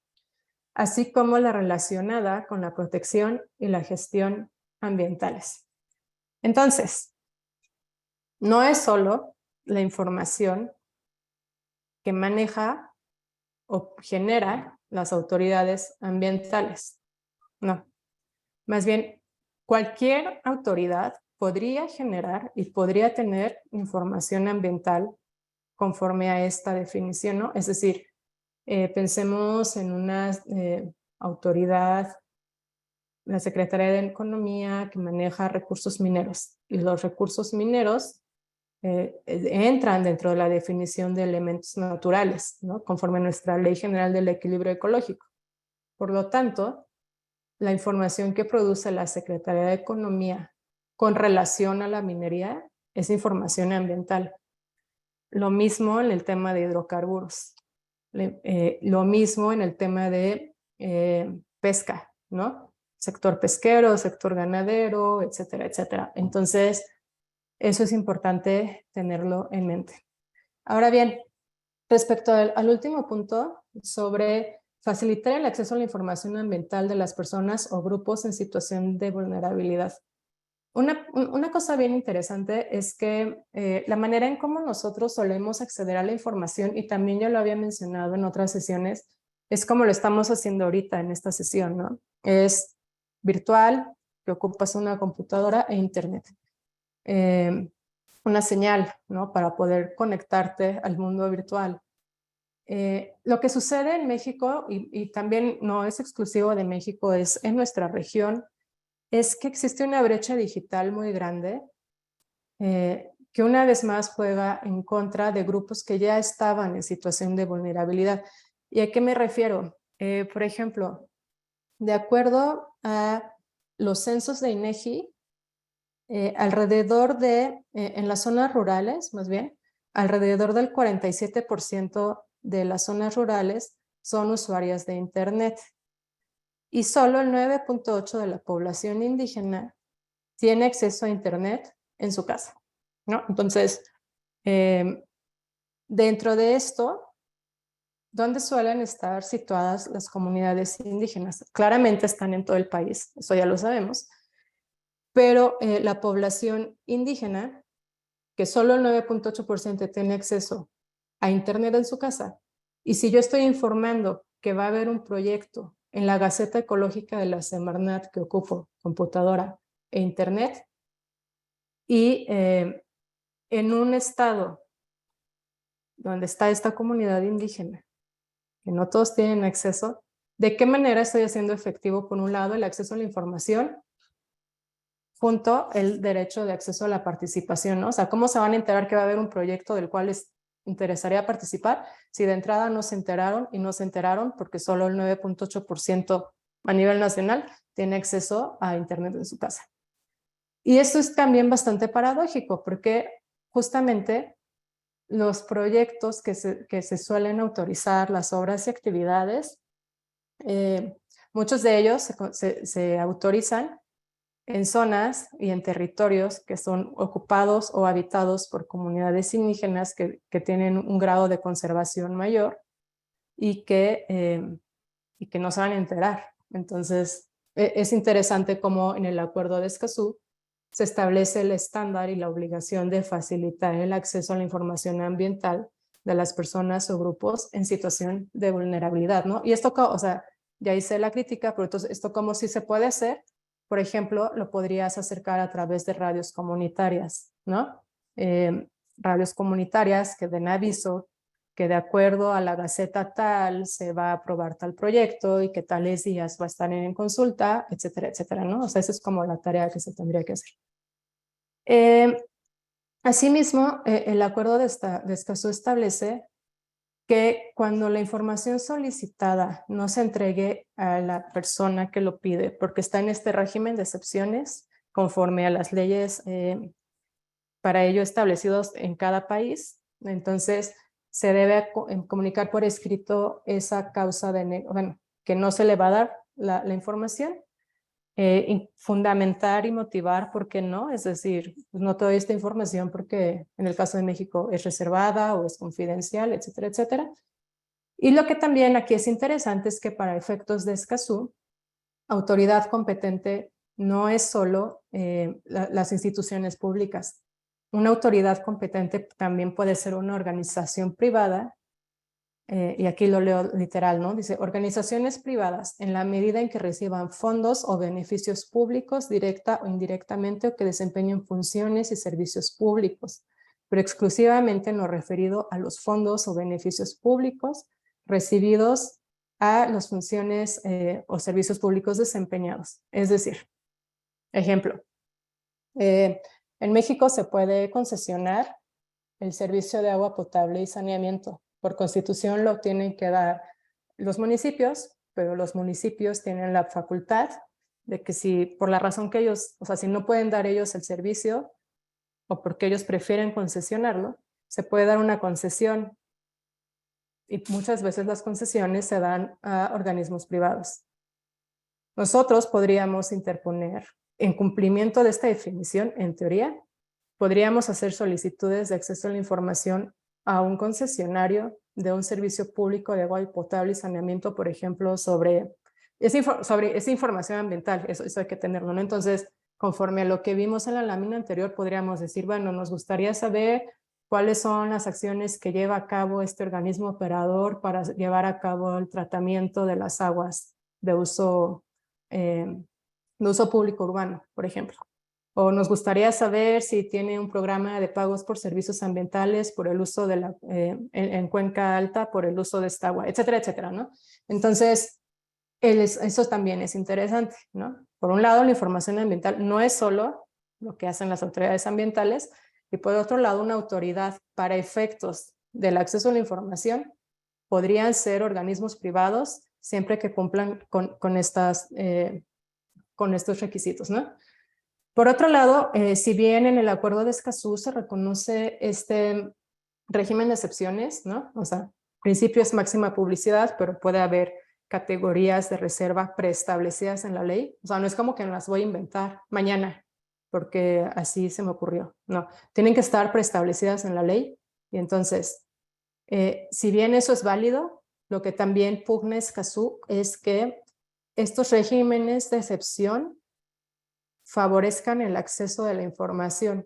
S2: Así como la relacionada con la protección y la gestión ambientales. Entonces, no es solo la información que maneja o genera las autoridades ambientales, no. Más bien, cualquier autoridad podría generar y podría tener información ambiental conforme a esta definición, ¿no? Es decir, pensemos en una autoridad, la Secretaría de Economía, que maneja recursos mineros. Y los recursos mineros entran dentro de la definición de elementos naturales, ¿no? Conforme a nuestra Ley General del Equilibrio Ecológico. Por lo tanto, la información que produce la Secretaría de Economía con relación a la minería es información ambiental. Lo mismo en el tema de hidrocarburos. Lo mismo en el tema de pesca, ¿no? Sector pesquero, sector ganadero, etcétera, etcétera. Entonces, eso es importante tenerlo en mente. Ahora bien, respecto al último punto sobre facilitar el acceso a la información ambiental de las personas o grupos en situación de vulnerabilidad. Una cosa bien interesante es que la manera en cómo nosotros solemos acceder a la información, y también yo lo había mencionado en otras sesiones, es como lo estamos haciendo ahorita en esta sesión, ¿no? Es virtual, que ocupas una computadora e internet. Una señal, ¿no? Para poder conectarte al mundo virtual. Lo que sucede en México, y también no es exclusivo de México, es en nuestra región, es que existe una brecha digital muy grande que una vez más juega en contra de grupos que ya estaban en situación de vulnerabilidad. ¿Y a qué me refiero? Por ejemplo, de acuerdo a los censos de INEGI, alrededor de, en las zonas rurales, más bien, alrededor del 47% de las zonas rurales son usuarias de Internet. Y solo el 9.8% de la población indígena tiene acceso a Internet en su casa, ¿no? Entonces, dentro de esto, ¿dónde suelen estar situadas las comunidades indígenas? Claramente están en todo el país, eso ya lo sabemos, pero la población indígena, que solo el 9.8% tiene acceso a Internet en su casa, y si yo estoy informando que va a haber un proyecto en la Gaceta Ecológica de la Semarnat que ocupo computadora e Internet, y en un estado donde está esta comunidad indígena, que no todos tienen acceso, ¿de qué manera estoy haciendo efectivo, por un lado, el acceso a la información junto el derecho de acceso a la participación, ¿no? O sea, ¿cómo se van a enterar que va a haber un proyecto del cual les interesaría participar si de entrada no se enteraron y no se enteraron porque solo el 9.8% a nivel nacional tiene acceso a Internet en su casa? Y esto es también bastante paradójico porque justamente los proyectos que se suelen autorizar, las obras y actividades, muchos de ellos se autorizan en zonas y en territorios que son ocupados o habitados por comunidades indígenas que tienen un grado de conservación mayor y que no se van a enterar. Entonces, es interesante cómo en el Acuerdo de Escazú se establece el estándar y la obligación de facilitar el acceso a la información ambiental de las personas o grupos en situación de vulnerabilidad, ¿no? Y esto, o sea, ya hice la crítica, pero entonces, ¿esto cómo sí se puede hacer? Por ejemplo, lo podrías acercar a través de radios comunitarias, ¿no? radios comunitarias que den aviso que de acuerdo a la Gaceta tal se va a aprobar tal proyecto y que tales días va a estar en consulta, etcétera, etcétera, ¿no? O sea, esa es como la tarea que se tendría que hacer. Asimismo, el acuerdo de Escazú establece que cuando la información solicitada no se entregue a la persona que lo pide, porque está en este régimen de excepciones, conforme a las leyes para ello establecidos en cada país, entonces se debe comunicar por escrito esa causa de, bueno, que no se le va a dar la información, fundamentar y motivar por qué no, es decir, no toda esta información porque en el caso de México es reservada o es confidencial, etcétera, etcétera. Y lo que también aquí es interesante es que para efectos de Escazú, autoridad competente no es solo las instituciones públicas. Una autoridad competente también puede ser una organización privada, y aquí lo leo literal, ¿no? Dice, organizaciones privadas en la medida en que reciban fondos o beneficios públicos directa o indirectamente o que desempeñen funciones y servicios públicos, pero exclusivamente en lo referido a los fondos o beneficios públicos recibidos a las funciones o servicios públicos desempeñados. Es decir, ejemplo, en México se puede concesionar el servicio de agua potable y saneamiento. Por constitución lo tienen que dar los municipios, pero los municipios tienen la facultad de que si por la razón que ellos, o sea, si no pueden dar ellos el servicio o porque ellos prefieren concesionarlo, se puede dar una concesión y muchas veces las concesiones se dan a organismos privados. Nosotros podríamos interponer, en cumplimiento de esta definición, en teoría, podríamos hacer solicitudes de acceso a la información a un concesionario de un servicio público de agua potable y saneamiento, por ejemplo, sobre esa información ambiental, eso hay que tenerlo, ¿no? Entonces, conforme a lo que vimos en la lámina anterior, podríamos decir, bueno, nos gustaría saber cuáles son las acciones que lleva a cabo este organismo operador para llevar a cabo el tratamiento de las aguas de uso público urbano, por ejemplo. O nos gustaría saber si tiene un programa de pagos por servicios ambientales por el uso de en Cuenca Alta, por el uso de esta agua, etcétera, etcétera, ¿no? Entonces, eso también es interesante, ¿no? Por un lado, la información ambiental no es solo lo que hacen las autoridades ambientales, y por otro lado, una autoridad para efectos del acceso a la información podrían ser organismos privados siempre que cumplan con estos requisitos, ¿no? Por otro lado, si bien en el acuerdo de Escazú se reconoce este régimen de excepciones, ¿no? O sea, principio es máxima publicidad, pero puede haber categorías de reserva preestablecidas en la ley. O sea, no es como que las voy a inventar mañana, porque así se me ocurrió. No, tienen que estar preestablecidas en la ley. Y entonces, si bien eso es válido, lo que también pugna Escazú es que estos regímenes de excepción favorezcan el acceso de la información,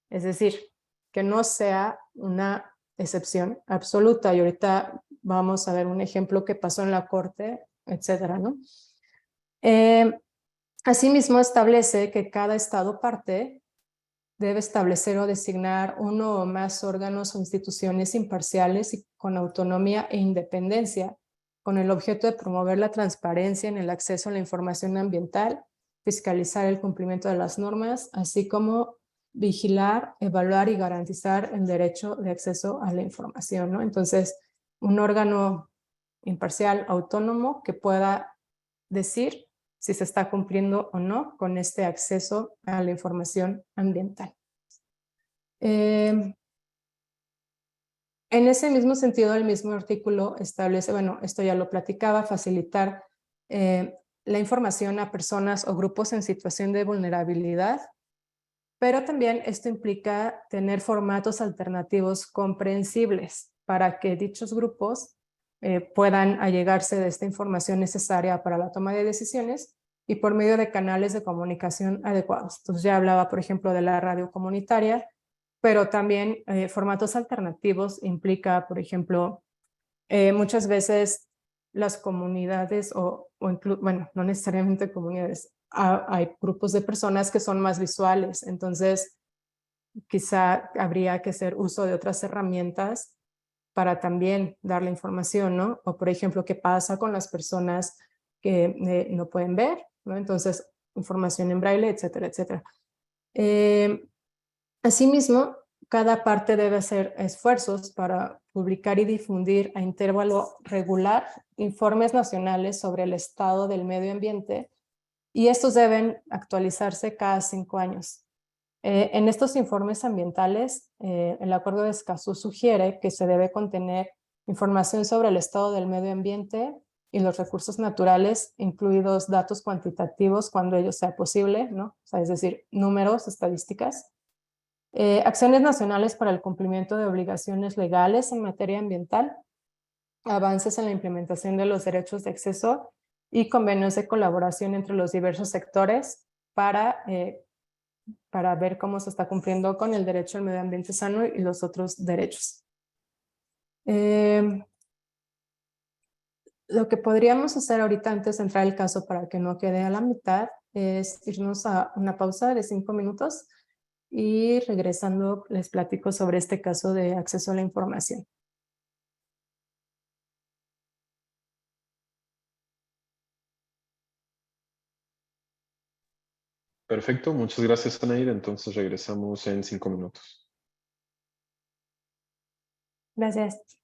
S2: es decir, que no sea una excepción absoluta. Y ahorita vamos a ver un ejemplo que pasó en la Corte, etcétera, ¿no? Asimismo, establece que cada estado parte debe establecer o designar uno o más órganos o instituciones imparciales y con autonomía e independencia, con el objeto de promover la transparencia en el acceso a la información ambiental, fiscalizar el cumplimiento de las normas, así como vigilar, evaluar y garantizar el derecho de acceso a la información, ¿no? Entonces, un órgano imparcial, autónomo, que pueda decir si se está cumpliendo o no con este acceso a la información ambiental. En ese mismo sentido, el mismo artículo establece, bueno, esto ya lo platicaba, facilitar la información a personas o grupos en situación de vulnerabilidad, pero también esto implica tener formatos alternativos comprensibles para que dichos grupos puedan allegarse de esta información necesaria para la toma de decisiones y por medio de canales de comunicación adecuados. Entonces ya hablaba, por ejemplo, de la radio comunitaria, pero también formatos alternativos implica, por ejemplo, muchas veces las comunidades bueno, no necesariamente comunidades, hay grupos de personas que son más visuales, entonces quizá habría que hacer uso de otras herramientas para también dar la información, ¿no? O por ejemplo, ¿qué pasa con las personas que no pueden ver? ¿No? Entonces, información en braille, etcétera, etcétera. Asimismo, cada parte debe hacer esfuerzos para publicar y difundir a intervalo regular informes nacionales sobre el estado del medio ambiente y estos deben actualizarse cada 5 años. En estos informes ambientales, el Acuerdo de Escazú sugiere que se debe contener información sobre el estado del medio ambiente y los recursos naturales, incluidos datos cuantitativos cuando ello sea posible, ¿no? O sea, es decir, números, estadísticas. Acciones nacionales para el cumplimiento de obligaciones legales en materia ambiental, avances en la implementación de los derechos de acceso y convenios de colaboración entre los diversos sectores para ver cómo se está cumpliendo con el derecho al medio ambiente sano y los otros derechos. Lo que podríamos hacer ahorita antes de entrar al caso para que no quede a la mitad es irnos a una pausa de 5 minutos y regresando les platico sobre este caso de acceso a la información.
S1: Perfecto, muchas gracias, Anaída. Entonces regresamos en 5 minutos.
S2: Gracias.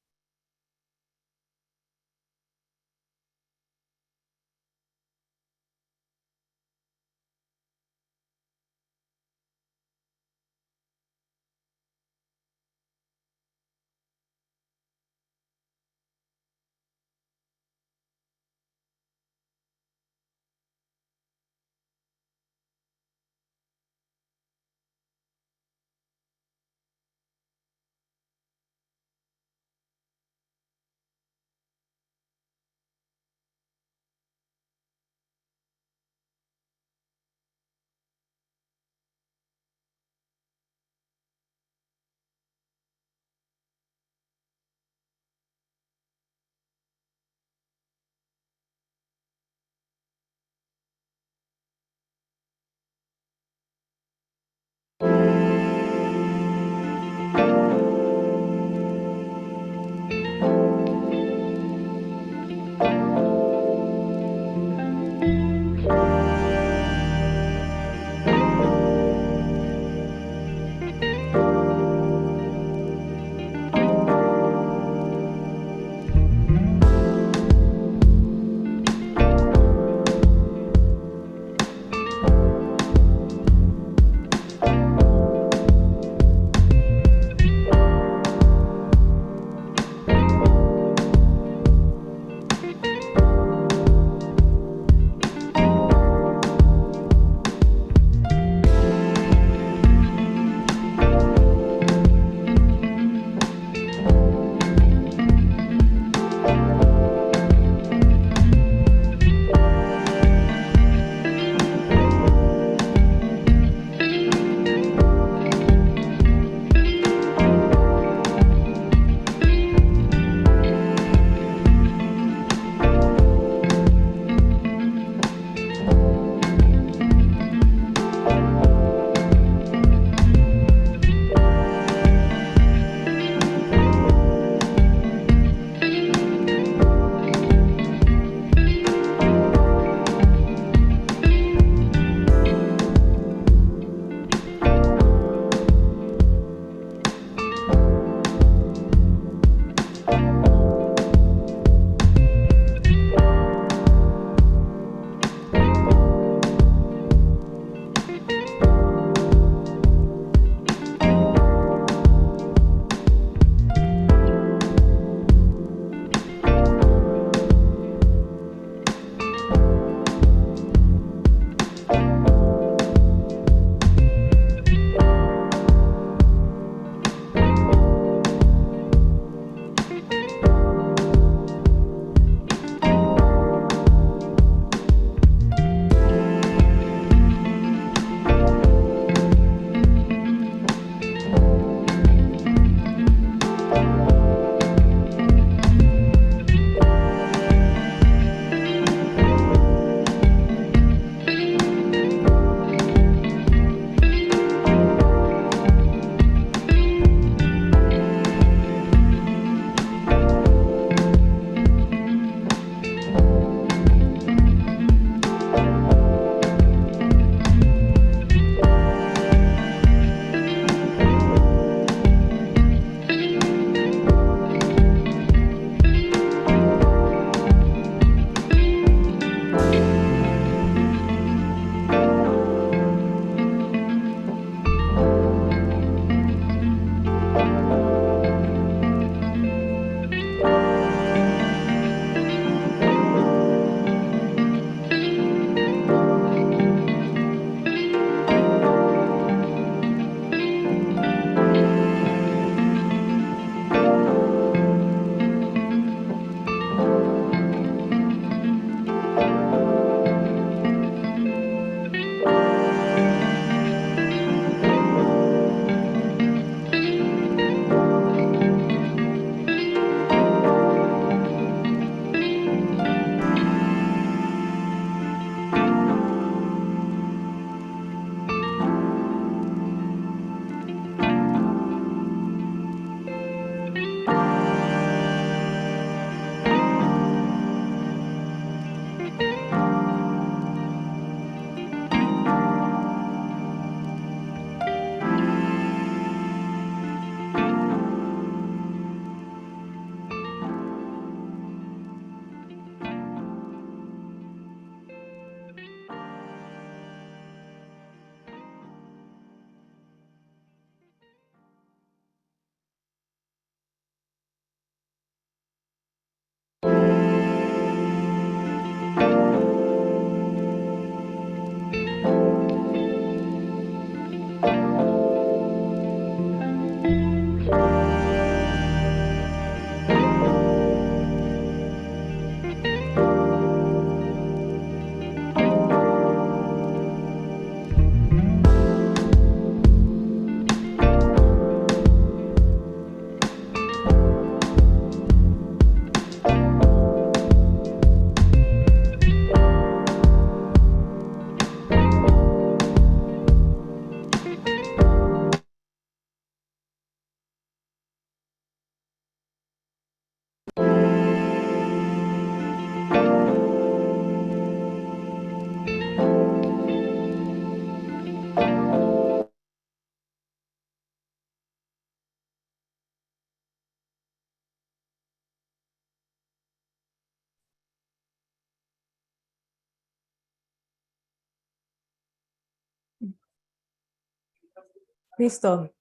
S2: Listo.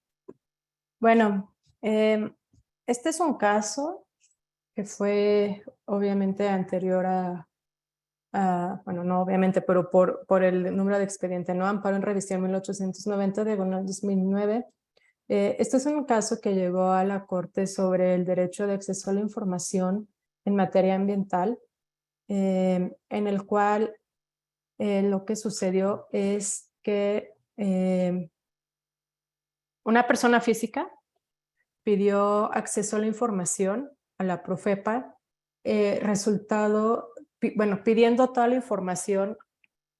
S2: Bueno, este es un caso que fue obviamente anterior bueno, no obviamente, pero por el número de expediente, ¿no? Amparo en revisión 1890, diagonal 2009. Este es un caso que llegó a la Corte sobre el derecho de acceso a la información en materia ambiental, en el cual lo que sucedió es que una persona física pidió acceso a la información a la Profepa, pidiendo toda la información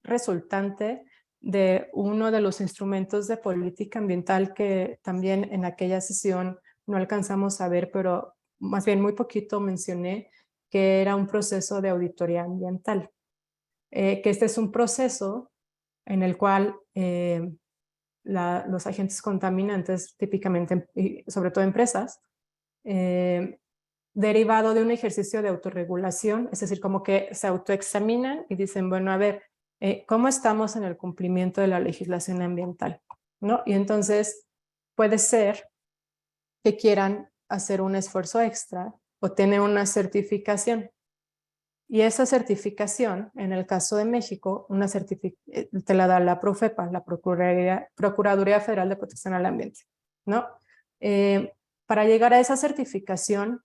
S2: resultante de uno de los instrumentos de política ambiental que también en aquella sesión no alcanzamos a ver, pero más bien muy poquito mencioné, que era un proceso de auditoría ambiental. Que este es un proceso en el cual los agentes contaminantes, típicamente, y sobre todo empresas, derivado de un ejercicio de autorregulación, es decir, como que se autoexaminan y dicen, bueno, a ver, ¿cómo estamos en el cumplimiento de la legislación ambiental? ¿No? Y entonces puede ser que quieran hacer un esfuerzo extra o tener una certificación. Y esa certificación, en el caso de México, te la da la Profepa, la Procuraduría Federal de Protección al Ambiente, ¿no? Para llegar a esa certificación,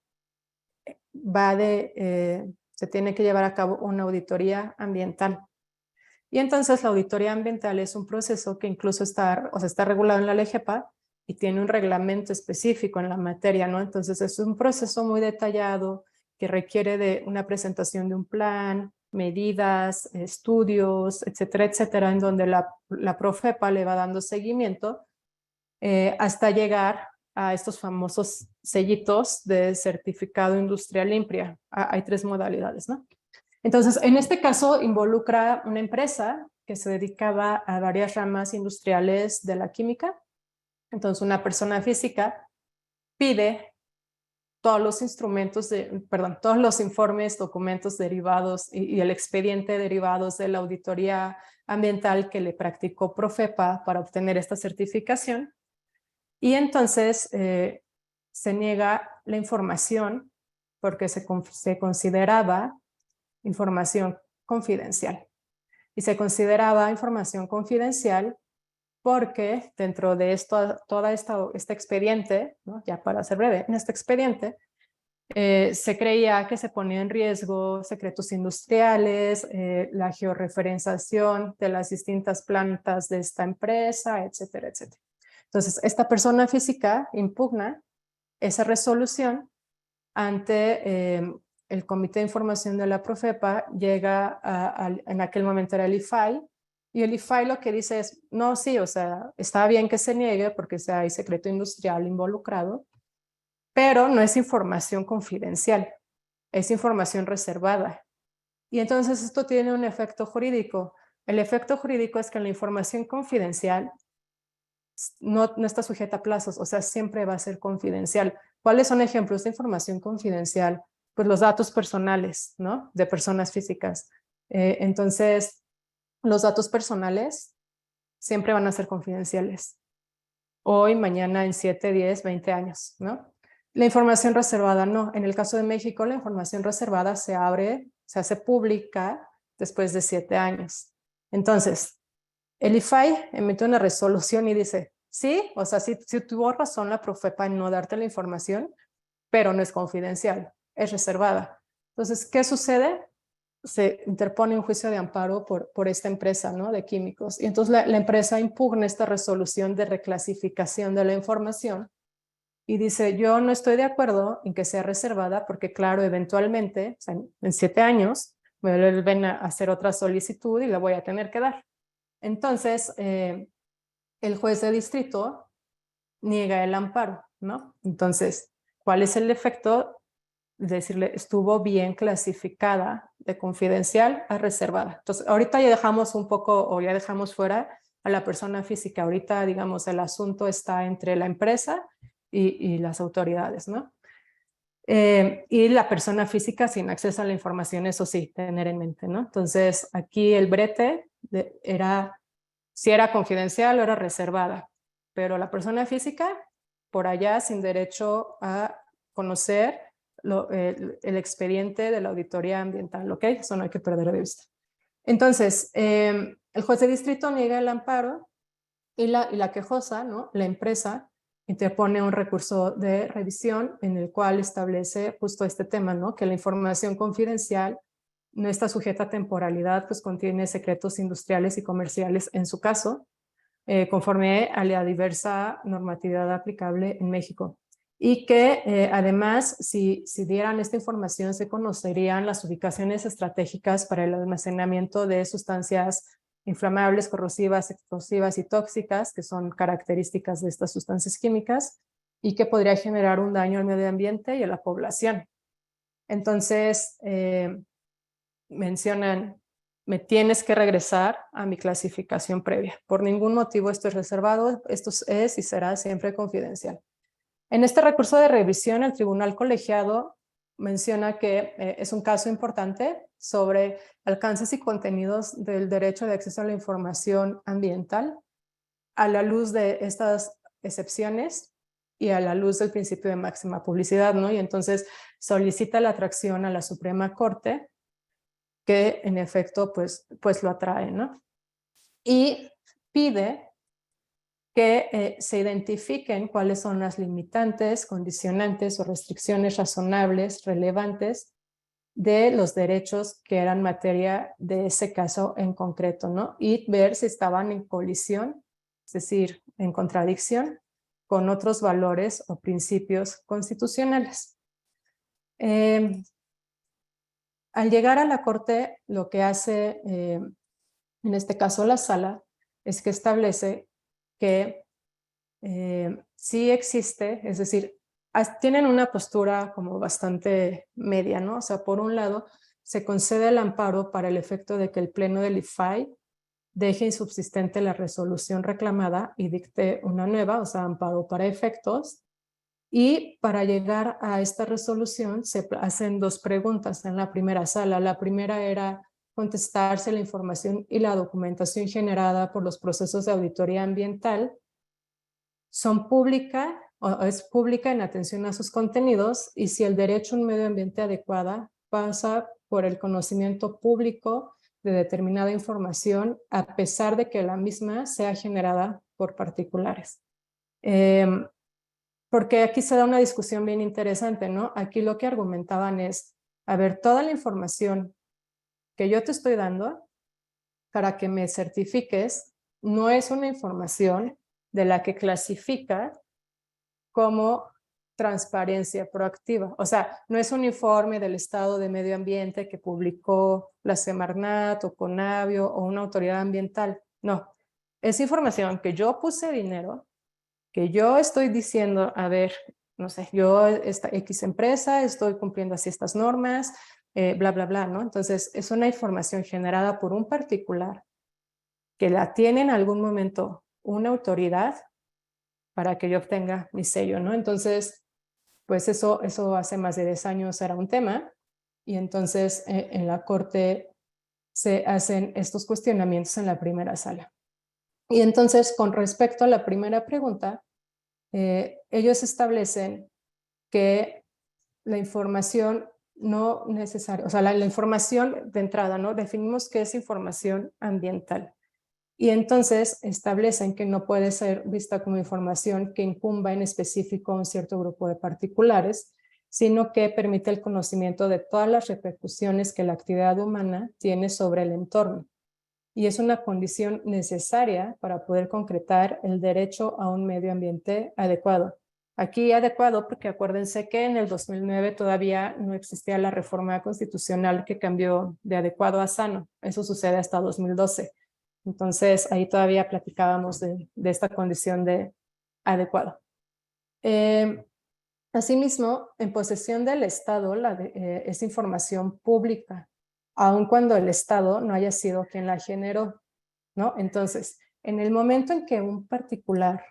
S2: se tiene que llevar a cabo una auditoría ambiental. Y entonces la auditoría ambiental es un proceso que incluso está regulado en la Ley GEPA y tiene un reglamento específico en la materia, ¿no? Entonces es un proceso muy detallado que requiere de una presentación de un plan, medidas, estudios, etcétera, etcétera, en donde la Profepa le va dando seguimiento hasta llegar a estos famosos sellitos de certificado industrial INPRIA. Hay 3 modalidades, ¿no? Entonces, en este caso involucra una empresa que se dedicaba a varias ramas industriales de la química. Entonces, una persona física pide todos los todos los informes, documentos derivados y el expediente derivados de la auditoría ambiental que le practicó Profepa para obtener esta certificación. Y entonces se niega la información porque se consideraba información confidencial. Y se consideraba información confidencial porque dentro de este expediente, ¿no? Ya para ser breve, en este expediente se creía que se ponía en riesgo secretos industriales, la georreferenciación de las distintas plantas de esta empresa, etcétera, etcétera. Entonces, esta persona física impugna esa resolución ante el Comité de Información de la Profepa, llega en aquel momento era el IFAI, y el IFAI lo que dice es, no, sí, o sea, está bien que se niegue porque hay secreto industrial involucrado, pero no es información confidencial, es información reservada. Y entonces esto tiene un efecto jurídico. El efecto jurídico es que la información confidencial no está sujeta a plazos, o sea, siempre va a ser confidencial. ¿Cuáles son ejemplos de información confidencial? Pues los datos personales, ¿no? De personas físicas. Entonces, los datos personales siempre van a ser confidenciales. Hoy, mañana, en 7, 10, 20 años, ¿no? La información reservada no. En el caso de México, la información reservada se hace pública después de 7 años. Entonces, el IFAI emite una resolución y dice, sí, o sea, sí tuvo razón la Profepa en no darte la información, pero no es confidencial, es reservada. Entonces, ¿qué sucede? Se interpone un juicio de amparo por esta empresa, ¿no? De químicos. Y entonces la empresa impugna esta resolución de reclasificación de la información y dice, yo no estoy de acuerdo en que sea reservada porque, claro, eventualmente, o sea, en 7 años, me vuelven a hacer otra solicitud y la voy a tener que dar. Entonces, el juez de distrito niega el amparo, ¿no? Entonces, ¿cuál es el efecto? Decirle, estuvo bien clasificada de confidencial a reservada. Entonces, ahorita ya dejamos un poco, o ya dejamos fuera a la persona física. Ahorita, digamos, el asunto está entre la empresa y las autoridades, ¿no? Y la persona física sin acceso a la información, eso sí, tener en mente, ¿no? Entonces, aquí el brete era si era confidencial o era reservada. pero la persona física por allá sin derecho a conocer el expediente de la auditoría ambiental, ¿ok? Eso no hay que perder de vista. Entonces, el juez de distrito niega el amparo y la quejosa, ¿no? La empresa interpone un recurso de revisión en el cual establece justo este tema, ¿no? Que la información confidencial no está sujeta a temporalidad, pues contiene secretos industriales y comerciales en su caso, conforme a la diversa normatividad aplicable en México. Y que además, si dieran esta información, se conocerían las ubicaciones estratégicas para el almacenamiento de sustancias inflamables, corrosivas, explosivas y tóxicas, que son características de estas sustancias químicas, y que podría generar un daño al medio ambiente y a la población. Entonces, mencionan, me tienes que regresar a mi clasificación previa. Por ningún motivo esto es reservado, esto es y será siempre confidencial. En este recurso de revisión, el tribunal colegiado menciona que es un caso importante sobre alcances y contenidos del derecho de acceso a la información ambiental a la luz de estas excepciones y a la luz del principio de máxima publicidad, ¿no? Y entonces solicita la atracción a la Suprema Corte, que en efecto pues lo atrae, ¿no? Y pide que se identifiquen cuáles son las limitantes, condicionantes o restricciones razonables, relevantes de los derechos que eran materia de ese caso en concreto, ¿no? Y ver si estaban en colisión, es decir, en contradicción con otros valores o principios constitucionales. Al llegar a la Corte, lo que hace, en este caso la sala, es que establece que sí existe, es decir, tienen una postura como bastante media, ¿no? O sea, por un lado, se concede el amparo para el efecto de que el Pleno del IFAI deje insubsistente la resolución reclamada y dicte una nueva, o sea, amparo para efectos. Y para llegar a esta resolución se hacen dos preguntas en la primera sala. La primera era contestarse la información y la documentación generada por los procesos de auditoría ambiental son pública o es pública en atención a sus contenidos y si el derecho a un medio ambiente adecuado pasa por el conocimiento público de determinada información a pesar de que la misma sea generada por particulares. Porque aquí se da una discusión bien interesante, ¿no? Aquí lo que argumentaban es, a ver, toda la información que yo te estoy dando para que me certifiques no es una información de la que clasifica como transparencia proactiva. O sea, no es un informe del estado de medio ambiente que publicó la Semarnat o Conavio o una autoridad ambiental. No, es información que yo puse dinero, que yo estoy diciendo, a ver, no sé, yo esta X empresa estoy cumpliendo así estas normas, bla, bla, bla, ¿no? Entonces, es una información generada por un particular que la tiene en algún momento una autoridad para que yo obtenga mi sello, ¿no? Entonces, pues eso hace más de 10 años era un tema y entonces en la Corte se hacen estos cuestionamientos en la primera sala. Y entonces, con respecto a la primera pregunta, ellos establecen que la información no necesaria, o sea, la información de entrada, ¿no? Definimos qué es información ambiental. Y entonces establecen que no puede ser vista como información que incumba en específico a un cierto grupo de particulares, sino que permite el conocimiento de todas las repercusiones que la actividad humana tiene sobre el entorno. Y es una condición necesaria para poder concretar el derecho a un medio ambiente adecuado. Aquí adecuado porque acuérdense que en el 2009 todavía no existía la reforma constitucional que cambió de adecuado a sano. Eso sucede hasta 2012. Entonces, ahí todavía platicábamos de esta condición de adecuado. Asimismo, en posesión del Estado es información pública, aun cuando el Estado no haya sido quien la generó, ¿no? Entonces, en el momento en que un particular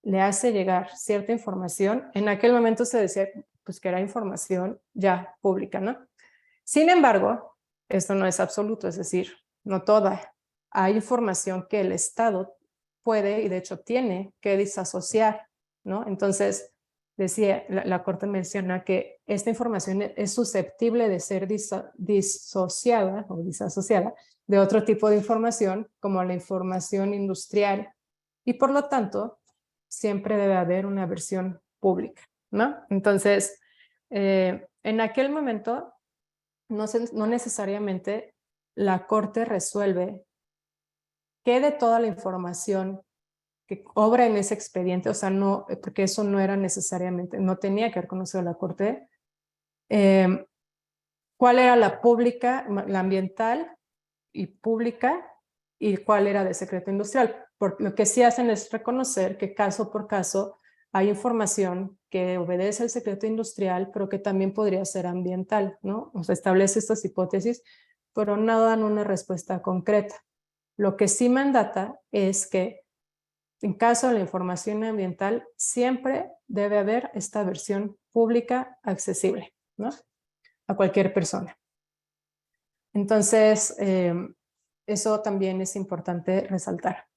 S2: le hace llegar cierta información, en aquel momento se decía pues, que era información ya pública, ¿no? Sin embargo, esto no es absoluto, es decir, no toda. Hay información que el Estado puede y de hecho tiene que disasociar, ¿no? Entonces, decía, la Corte menciona que esta información es susceptible de ser disociada o disasociada de otro tipo de información, como la información industrial, y por lo tanto, siempre debe haber una versión pública, ¿no? Entonces, en aquel momento, no necesariamente la Corte resuelve qué de toda la información que obra en ese expediente, o sea, no, porque eso no era necesariamente, no tenía que haber conocido la Corte, cuál era la pública, la ambiental y pública, y cuál era de secreto industrial. Porque lo que sí hacen es reconocer que caso por caso hay información que obedece al secreto industrial, pero que también podría ser ambiental, ¿no? O sea, establece estas hipótesis, pero no dan una respuesta concreta. Lo que sí mandata es que en caso de la información ambiental, siempre debe haber esta versión pública accesible, ¿no? A cualquier persona. Entonces, eso también es importante resaltar.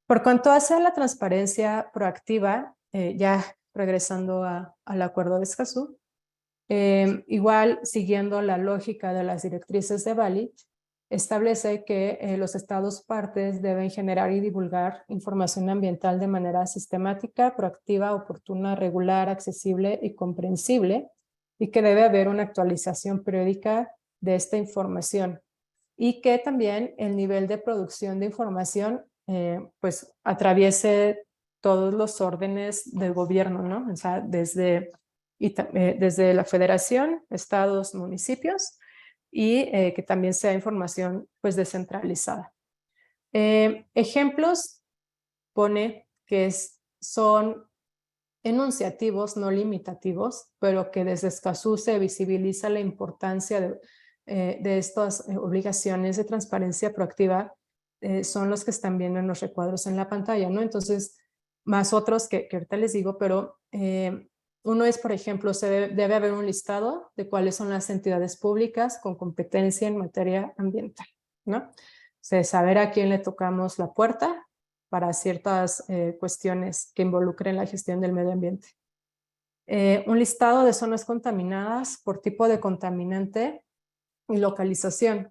S2: Por cuanto hace a la transparencia proactiva, ya regresando al acuerdo de Escazú, igual siguiendo la lógica de las directrices de Bali, establece que los estados partes deben generar y divulgar información ambiental de manera sistemática, proactiva, oportuna, regular, accesible y comprensible, y que debe haber una actualización periódica de esta información, y que también el nivel de producción de información pues atraviese todos los órdenes del gobierno, ¿no? O sea, desde la federación, estados, municipios, y que también sea información pues descentralizada. Ejemplos pone que son enunciativos, no limitativos, pero que desde Escazú se visibiliza la importancia de estas obligaciones de transparencia proactiva, son los que están viendo en los recuadros en la pantalla, ¿no? Entonces, más otros que ahorita les digo, pero uno es, por ejemplo, debe haber un listado de cuáles son las entidades públicas con competencia en materia ambiental, ¿no? O sea, saber a quién le tocamos la puerta para ciertas cuestiones que involucren la gestión del medio ambiente. Un listado de zonas contaminadas por tipo de contaminante y localización.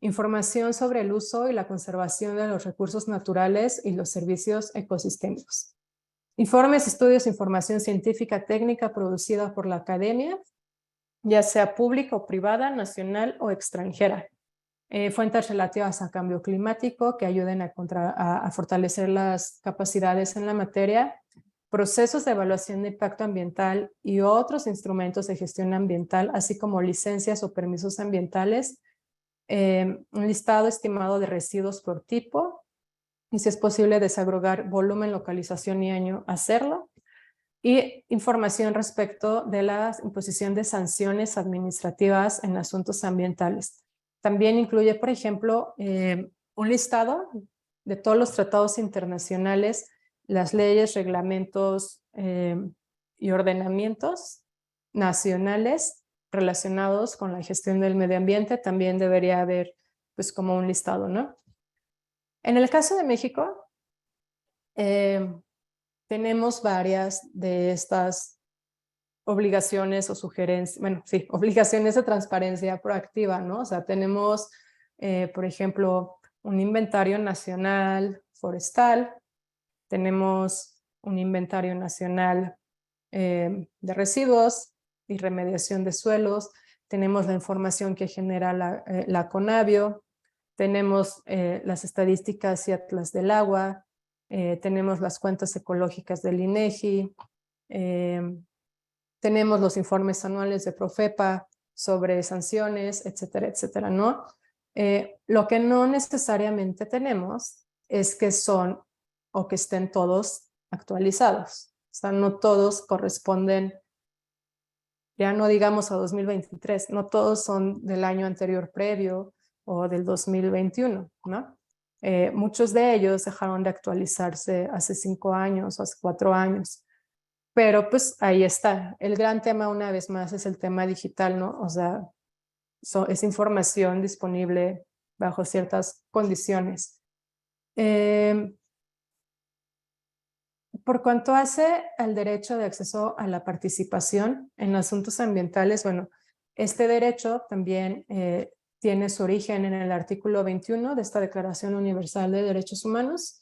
S2: Información sobre el uso y la conservación de los recursos naturales y los servicios ecosistémicos. Informes, estudios, información científica técnica producida por la academia, ya sea pública o privada, nacional o extranjera. Fuentes relativas a cambio climático que ayuden a fortalecer las capacidades en la materia, procesos de evaluación de impacto ambiental y otros instrumentos de gestión ambiental, así como licencias o permisos ambientales, un listado estimado de residuos por tipo, y si es posible desagregar volumen, localización y año, hacerlo, y información respecto de la imposición de sanciones administrativas en asuntos ambientales. También incluye, por ejemplo, un listado de todos los tratados internacionales, las leyes, reglamentos y ordenamientos nacionales relacionados con la gestión del medio ambiente. También debería haber pues como un listado, ¿no? En el caso de México, tenemos varias de estas obligaciones o sugerencias, bueno, sí, obligaciones de transparencia proactiva, ¿no? O sea, tenemos, por ejemplo, un inventario nacional forestal, tenemos un inventario nacional de residuos y remediación de suelos, tenemos la información que genera la Conavio, tenemos las estadísticas y atlas del agua, tenemos las cuentas ecológicas del INEGI, tenemos los informes anuales de Profepa sobre sanciones, etcétera, etcétera, ¿no? Lo que no necesariamente tenemos es que son o que estén todos actualizados. O sea, no todos corresponden, ya no digamos a 2023, no todos son del año anterior previo o del 2021, ¿no? Muchos de ellos dejaron de actualizarse hace 5 años o hace 4 años. Pero pues ahí está. El gran tema, una vez más, es el tema digital, ¿no? O sea, es información disponible bajo ciertas condiciones. Por cuanto hace al derecho de acceso a la participación en asuntos ambientales, bueno, este derecho también tiene su origen en el artículo 21 de esta Declaración Universal de Derechos Humanos,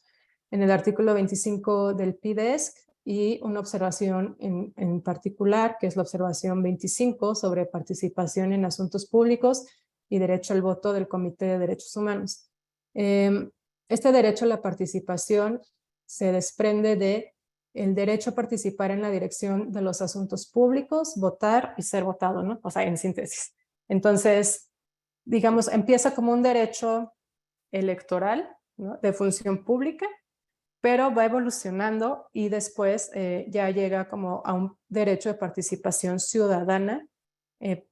S2: en el artículo 25 del PIDESC y una observación en particular, que es la observación 25 sobre participación en asuntos públicos y derecho al voto del Comité de Derechos Humanos. Este derecho a la participación se desprende de el derecho a participar en la dirección de los asuntos públicos, votar y ser votado, ¿no? O sea, en síntesis. Entonces, digamos, empieza como un derecho electoral, ¿no? De función pública, pero va evolucionando y después ya llega como a un derecho de participación ciudadana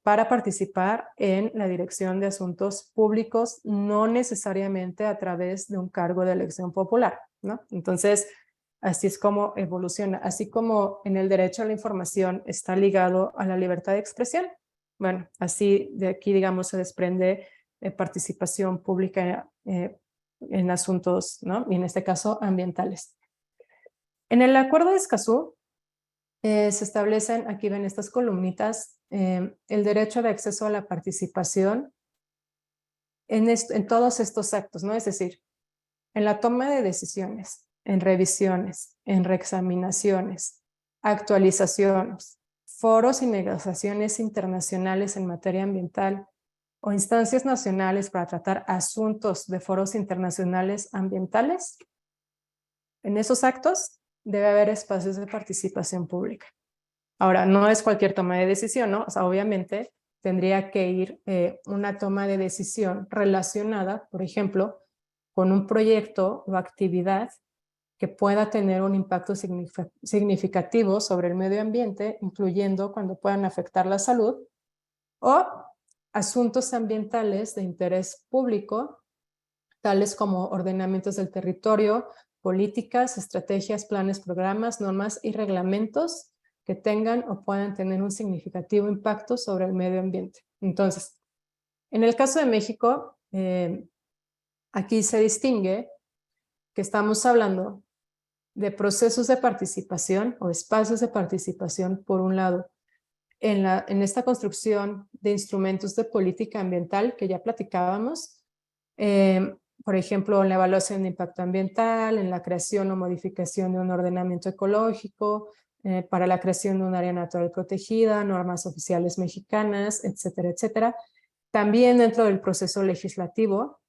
S2: para participar en la dirección de asuntos públicos, no necesariamente a través de un cargo de elección popular, ¿no? Entonces, así es como evoluciona. Así como en el derecho a la información está ligado a la libertad de expresión, bueno, así de aquí, digamos, se desprende participación pública en asuntos, ¿no? Y en este caso, ambientales. En el Acuerdo de Escazú se establecen, aquí ven estas columnitas, el derecho de acceso a la participación en todos estos actos, ¿no? Es decir, en la toma de decisiones, en revisiones, en reexaminaciones, actualizaciones, foros y negociaciones internacionales en materia ambiental o instancias nacionales para tratar asuntos de foros internacionales ambientales. En esos actos debe haber espacios de participación pública. Ahora, no es cualquier toma de decisión, ¿no? O sea, obviamente tendría que ir una toma de decisión relacionada, por ejemplo, con un proyecto o actividad que pueda tener un impacto significativo sobre el medio ambiente, incluyendo cuando puedan afectar la salud, o asuntos ambientales de interés público, tales como ordenamientos del territorio, políticas, estrategias, planes, programas, normas y reglamentos que tengan o puedan tener un significativo impacto sobre el medio ambiente. Entonces, en el caso de México, aquí se distingue que estamos hablando de procesos de participación o espacios de participación, por un lado, en esta construcción de instrumentos de política ambiental que ya platicábamos, por ejemplo, en la evaluación de impacto ambiental, en la creación o modificación de un ordenamiento ecológico, para la creación de un área natural protegida, normas oficiales mexicanas, etcétera, etcétera. También dentro del proceso legislativo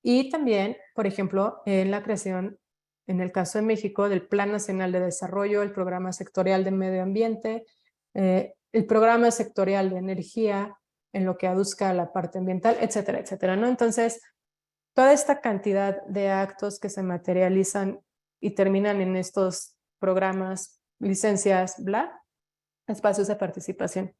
S2: y también, por ejemplo, en la creación, en el caso de México, del Plan Nacional de Desarrollo, el Programa Sectorial de Medio Ambiente, el Programa Sectorial de Energía, en lo que aduzca a la parte ambiental, etcétera, etcétera, ¿no? Entonces, toda esta cantidad de actos que se materializan y terminan en estos programas, licencias, bla, espacios de participación.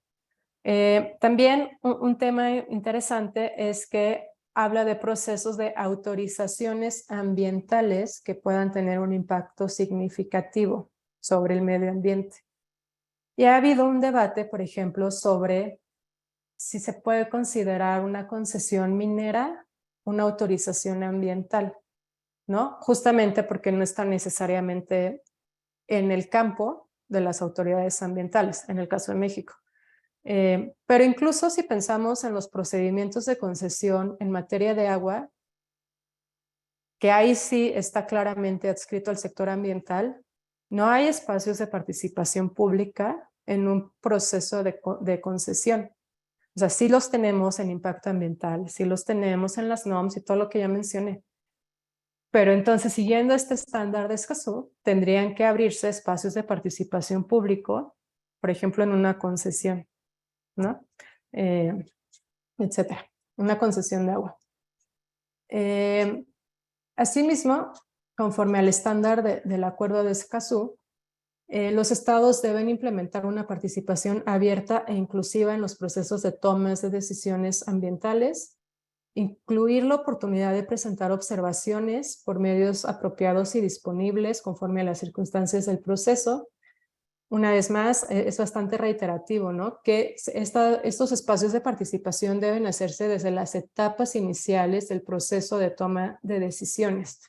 S2: También un tema interesante es que habla de procesos de autorizaciones ambientales que puedan tener un impacto significativo sobre el medio ambiente. Y ha habido un debate, por ejemplo, sobre si se puede considerar una concesión minera una autorización ambiental, ¿no? Justamente porque no está necesariamente en el campo de las autoridades ambientales, en el caso de México. Pero incluso si pensamos en los procedimientos de concesión en materia de agua, que ahí sí está claramente adscrito al sector ambiental, no hay espacios de participación pública en un proceso de concesión. O sea, sí los tenemos en impacto ambiental, sí los tenemos en las NOMs y todo lo que ya mencioné. Pero entonces, siguiendo este estándar de Escazú, tendrían que abrirse espacios de participación público, por ejemplo, en una concesión, ¿no? Etcétera. Una concesión de agua. Asimismo, conforme al estándar del Acuerdo de Escazú, los estados deben implementar una participación abierta e inclusiva en los procesos de tomas de decisiones ambientales, incluir la oportunidad de presentar observaciones por medios apropiados y disponibles conforme a las circunstancias del proceso. Una vez más, es bastante reiterativo, ¿no? Que estos espacios de participación deben hacerse desde las etapas iniciales del proceso de toma de decisiones.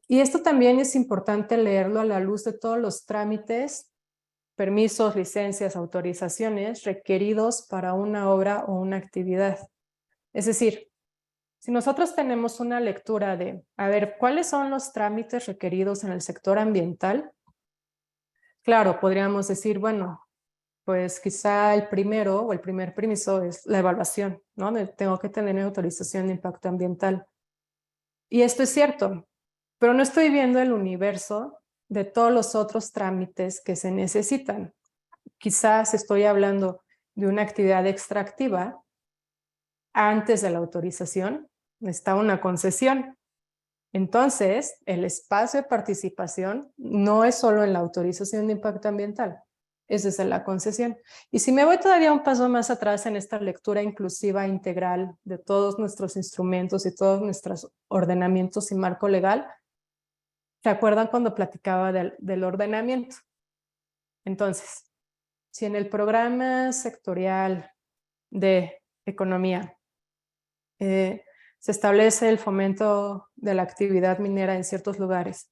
S2: Y esto también es importante leerlo a la luz de todos los trámites, permisos, licencias, autorizaciones requeridos para una obra o una actividad. Es decir, si nosotros tenemos una lectura de, a ver, ¿cuáles son los trámites requeridos en el sector ambiental? Claro, podríamos decir, bueno, pues quizá el primero o el primer permiso es la evaluación, ¿no? Tengo que tener una autorización de impacto ambiental. Y esto es cierto, pero no estoy viendo el universo de todos los otros trámites que se necesitan. Quizás estoy hablando de una actividad extractiva. Antes de la autorización está una concesión. Entonces, el espacio de participación no es solo en la autorización de impacto ambiental, es desde la concesión. Y si me voy todavía un paso más atrás en esta lectura inclusiva integral de todos nuestros instrumentos y todos nuestros ordenamientos y marco legal, ¿se acuerdan cuando platicaba del ordenamiento? Entonces, si en el programa sectorial de economía se establece el fomento de la actividad minera en ciertos lugares,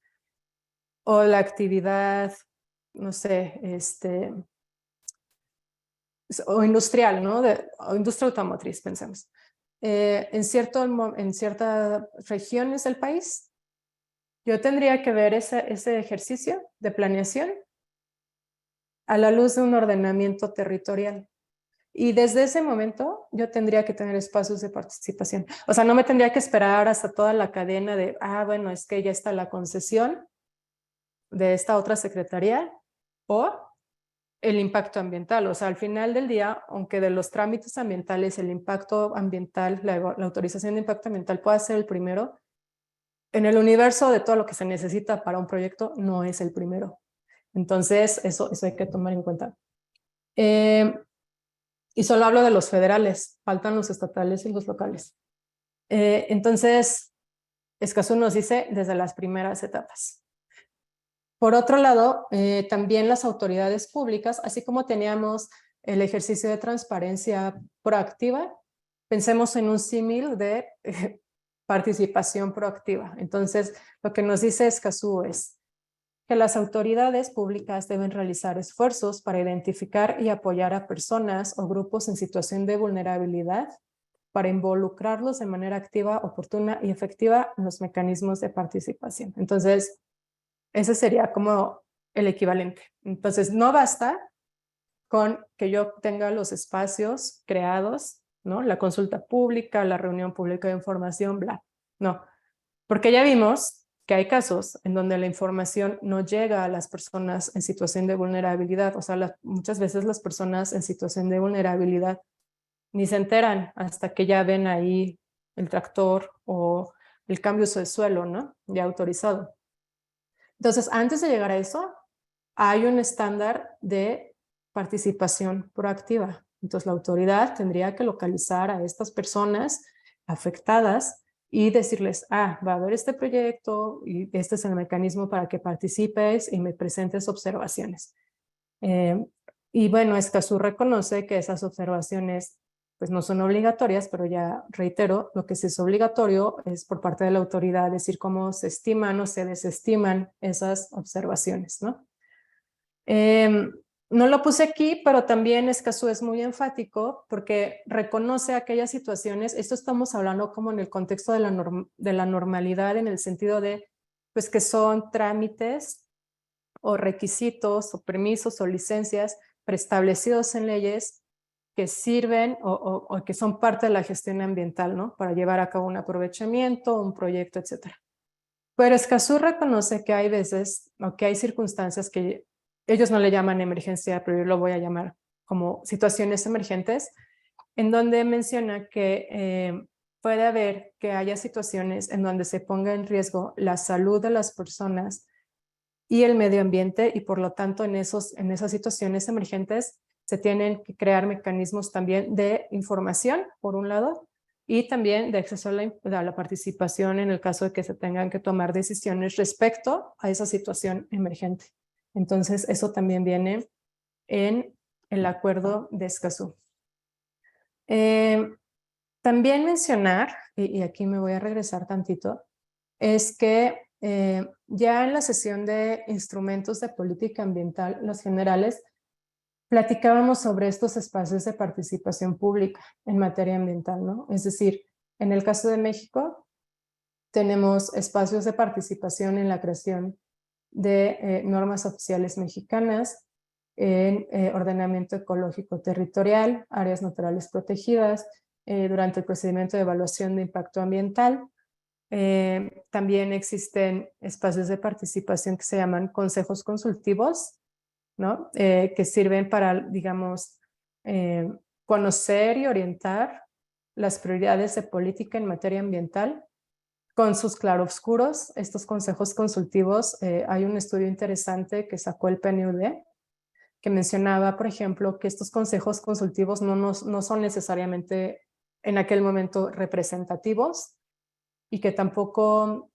S2: o la actividad, no sé, o industrial, ¿no? O industria automotriz, pensemos. En ciertas regiones del país, yo tendría que ver ese ejercicio de planeación a la luz de un ordenamiento territorial. Y desde ese momento yo tendría que tener espacios de participación. O sea, no me tendría que esperar hasta toda la cadena de, bueno, es que ya está la concesión de esta otra secretaría o el impacto ambiental. O sea, al final del día, aunque de los trámites ambientales el impacto ambiental, la autorización de impacto ambiental pueda ser el primero, en el universo de todo lo que se necesita para un proyecto no es el primero. Entonces, eso hay que tomar en cuenta. Y solo hablo de los federales, faltan los estatales y los locales. Entonces, Escazú nos dice desde las primeras etapas. Por otro lado, también las autoridades públicas, así como teníamos el ejercicio de transparencia proactiva, pensemos en un símil de participación proactiva. Entonces, lo que nos dice Escazú es que las autoridades públicas deben realizar esfuerzos para identificar y apoyar a personas o grupos en situación de vulnerabilidad para involucrarlos de manera activa, oportuna y efectiva en los mecanismos de participación. Entonces, ese sería como el equivalente. Entonces, no basta con que yo tenga los espacios creados, ¿no? La consulta pública, la reunión pública de información, bla. No, porque ya vimos que hay casos en donde la información no llega a las personas en situación de vulnerabilidad. O sea, muchas veces las personas en situación de vulnerabilidad ni se enteran hasta que ya ven ahí el tractor o el cambio de suelo, ¿no? Ya autorizado. Entonces, antes de llegar a eso, hay un estándar de participación proactiva. Entonces, la autoridad tendría que localizar a estas personas afectadas y decirles, va a haber este proyecto y este es el mecanismo para que participes y me presentes observaciones. Y bueno, Escazú reconoce que esas observaciones pues no son obligatorias, pero ya reitero, lo que sí es obligatorio es por parte de la autoridad decir cómo se estiman o se desestiman esas observaciones, ¿no? No lo puse aquí, pero también Escazú es muy enfático porque reconoce aquellas situaciones, esto estamos hablando como en el contexto de la normalidad, en el sentido de pues que son trámites o requisitos o permisos o licencias preestablecidos en leyes que sirven o que son parte de la gestión ambiental, ¿no? Para llevar a cabo un aprovechamiento, un proyecto, etc. Pero Escazú reconoce que hay veces o que hay circunstancias que ellos no le llaman emergencia, pero yo lo voy a llamar como situaciones emergentes, en donde menciona que puede haber que haya situaciones en donde se ponga en riesgo la salud de las personas y el medio ambiente, y por lo tanto en esas situaciones emergentes se tienen que crear mecanismos también de información, por un lado, y también de acceso a la participación en el caso de que se tengan que tomar decisiones respecto a esa situación emergente. Entonces, eso también viene en el acuerdo de Escazú. También mencionar, y aquí me voy a regresar tantito, es que ya en la sesión de instrumentos de política ambiental, los generales, platicábamos sobre estos espacios de participación pública en materia ambiental, ¿no? Es decir, en el caso de México, tenemos espacios de participación en la creación de normas oficiales mexicanas, en ordenamiento ecológico territorial, áreas naturales protegidas, durante el procedimiento de evaluación de impacto ambiental. También existen espacios de participación que se llaman consejos consultivos, ¿no? Que sirven para, digamos, conocer y orientar las prioridades de política en materia ambiental con sus claroscuros. Estos consejos consultivos, hay un estudio interesante que sacó el PNUD que mencionaba, por ejemplo, que estos consejos consultivos no son necesariamente en aquel momento representativos y que tampoco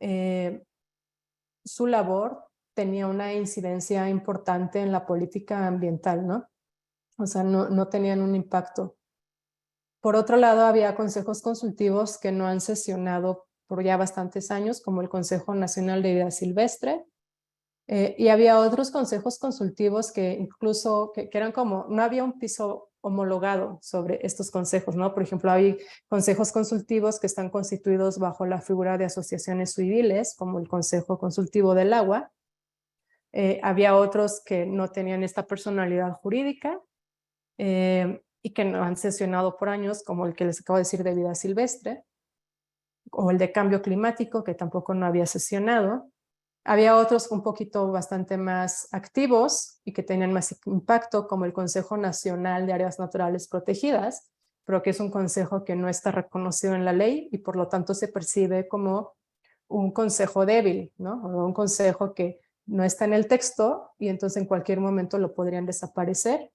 S2: su labor tenía una incidencia importante en la política ambiental, ¿no? O sea, no tenían un impacto. Por otro lado, había consejos consultivos que no han sesionado por ya bastantes años, como el Consejo Nacional de Vida Silvestre, y había otros consejos consultivos que incluso, que eran como, no había un piso homologado sobre estos consejos, ¿no? Por ejemplo, hay consejos consultivos que están constituidos bajo la figura de asociaciones civiles, como el Consejo Consultivo del Agua. Había otros que no tenían esta personalidad jurídica y que no han sesionado por años, como el que les acabo de decir de vida silvestre, o el de cambio climático, que tampoco no había sesionado. Había otros un poquito bastante más activos y que tenían más impacto, como el Consejo Nacional de Áreas Naturales Protegidas, pero que es un consejo que no está reconocido en la ley y por lo tanto se percibe como un consejo débil, ¿no? O un consejo que no está en el texto y entonces en cualquier momento lo podrían desaparecer.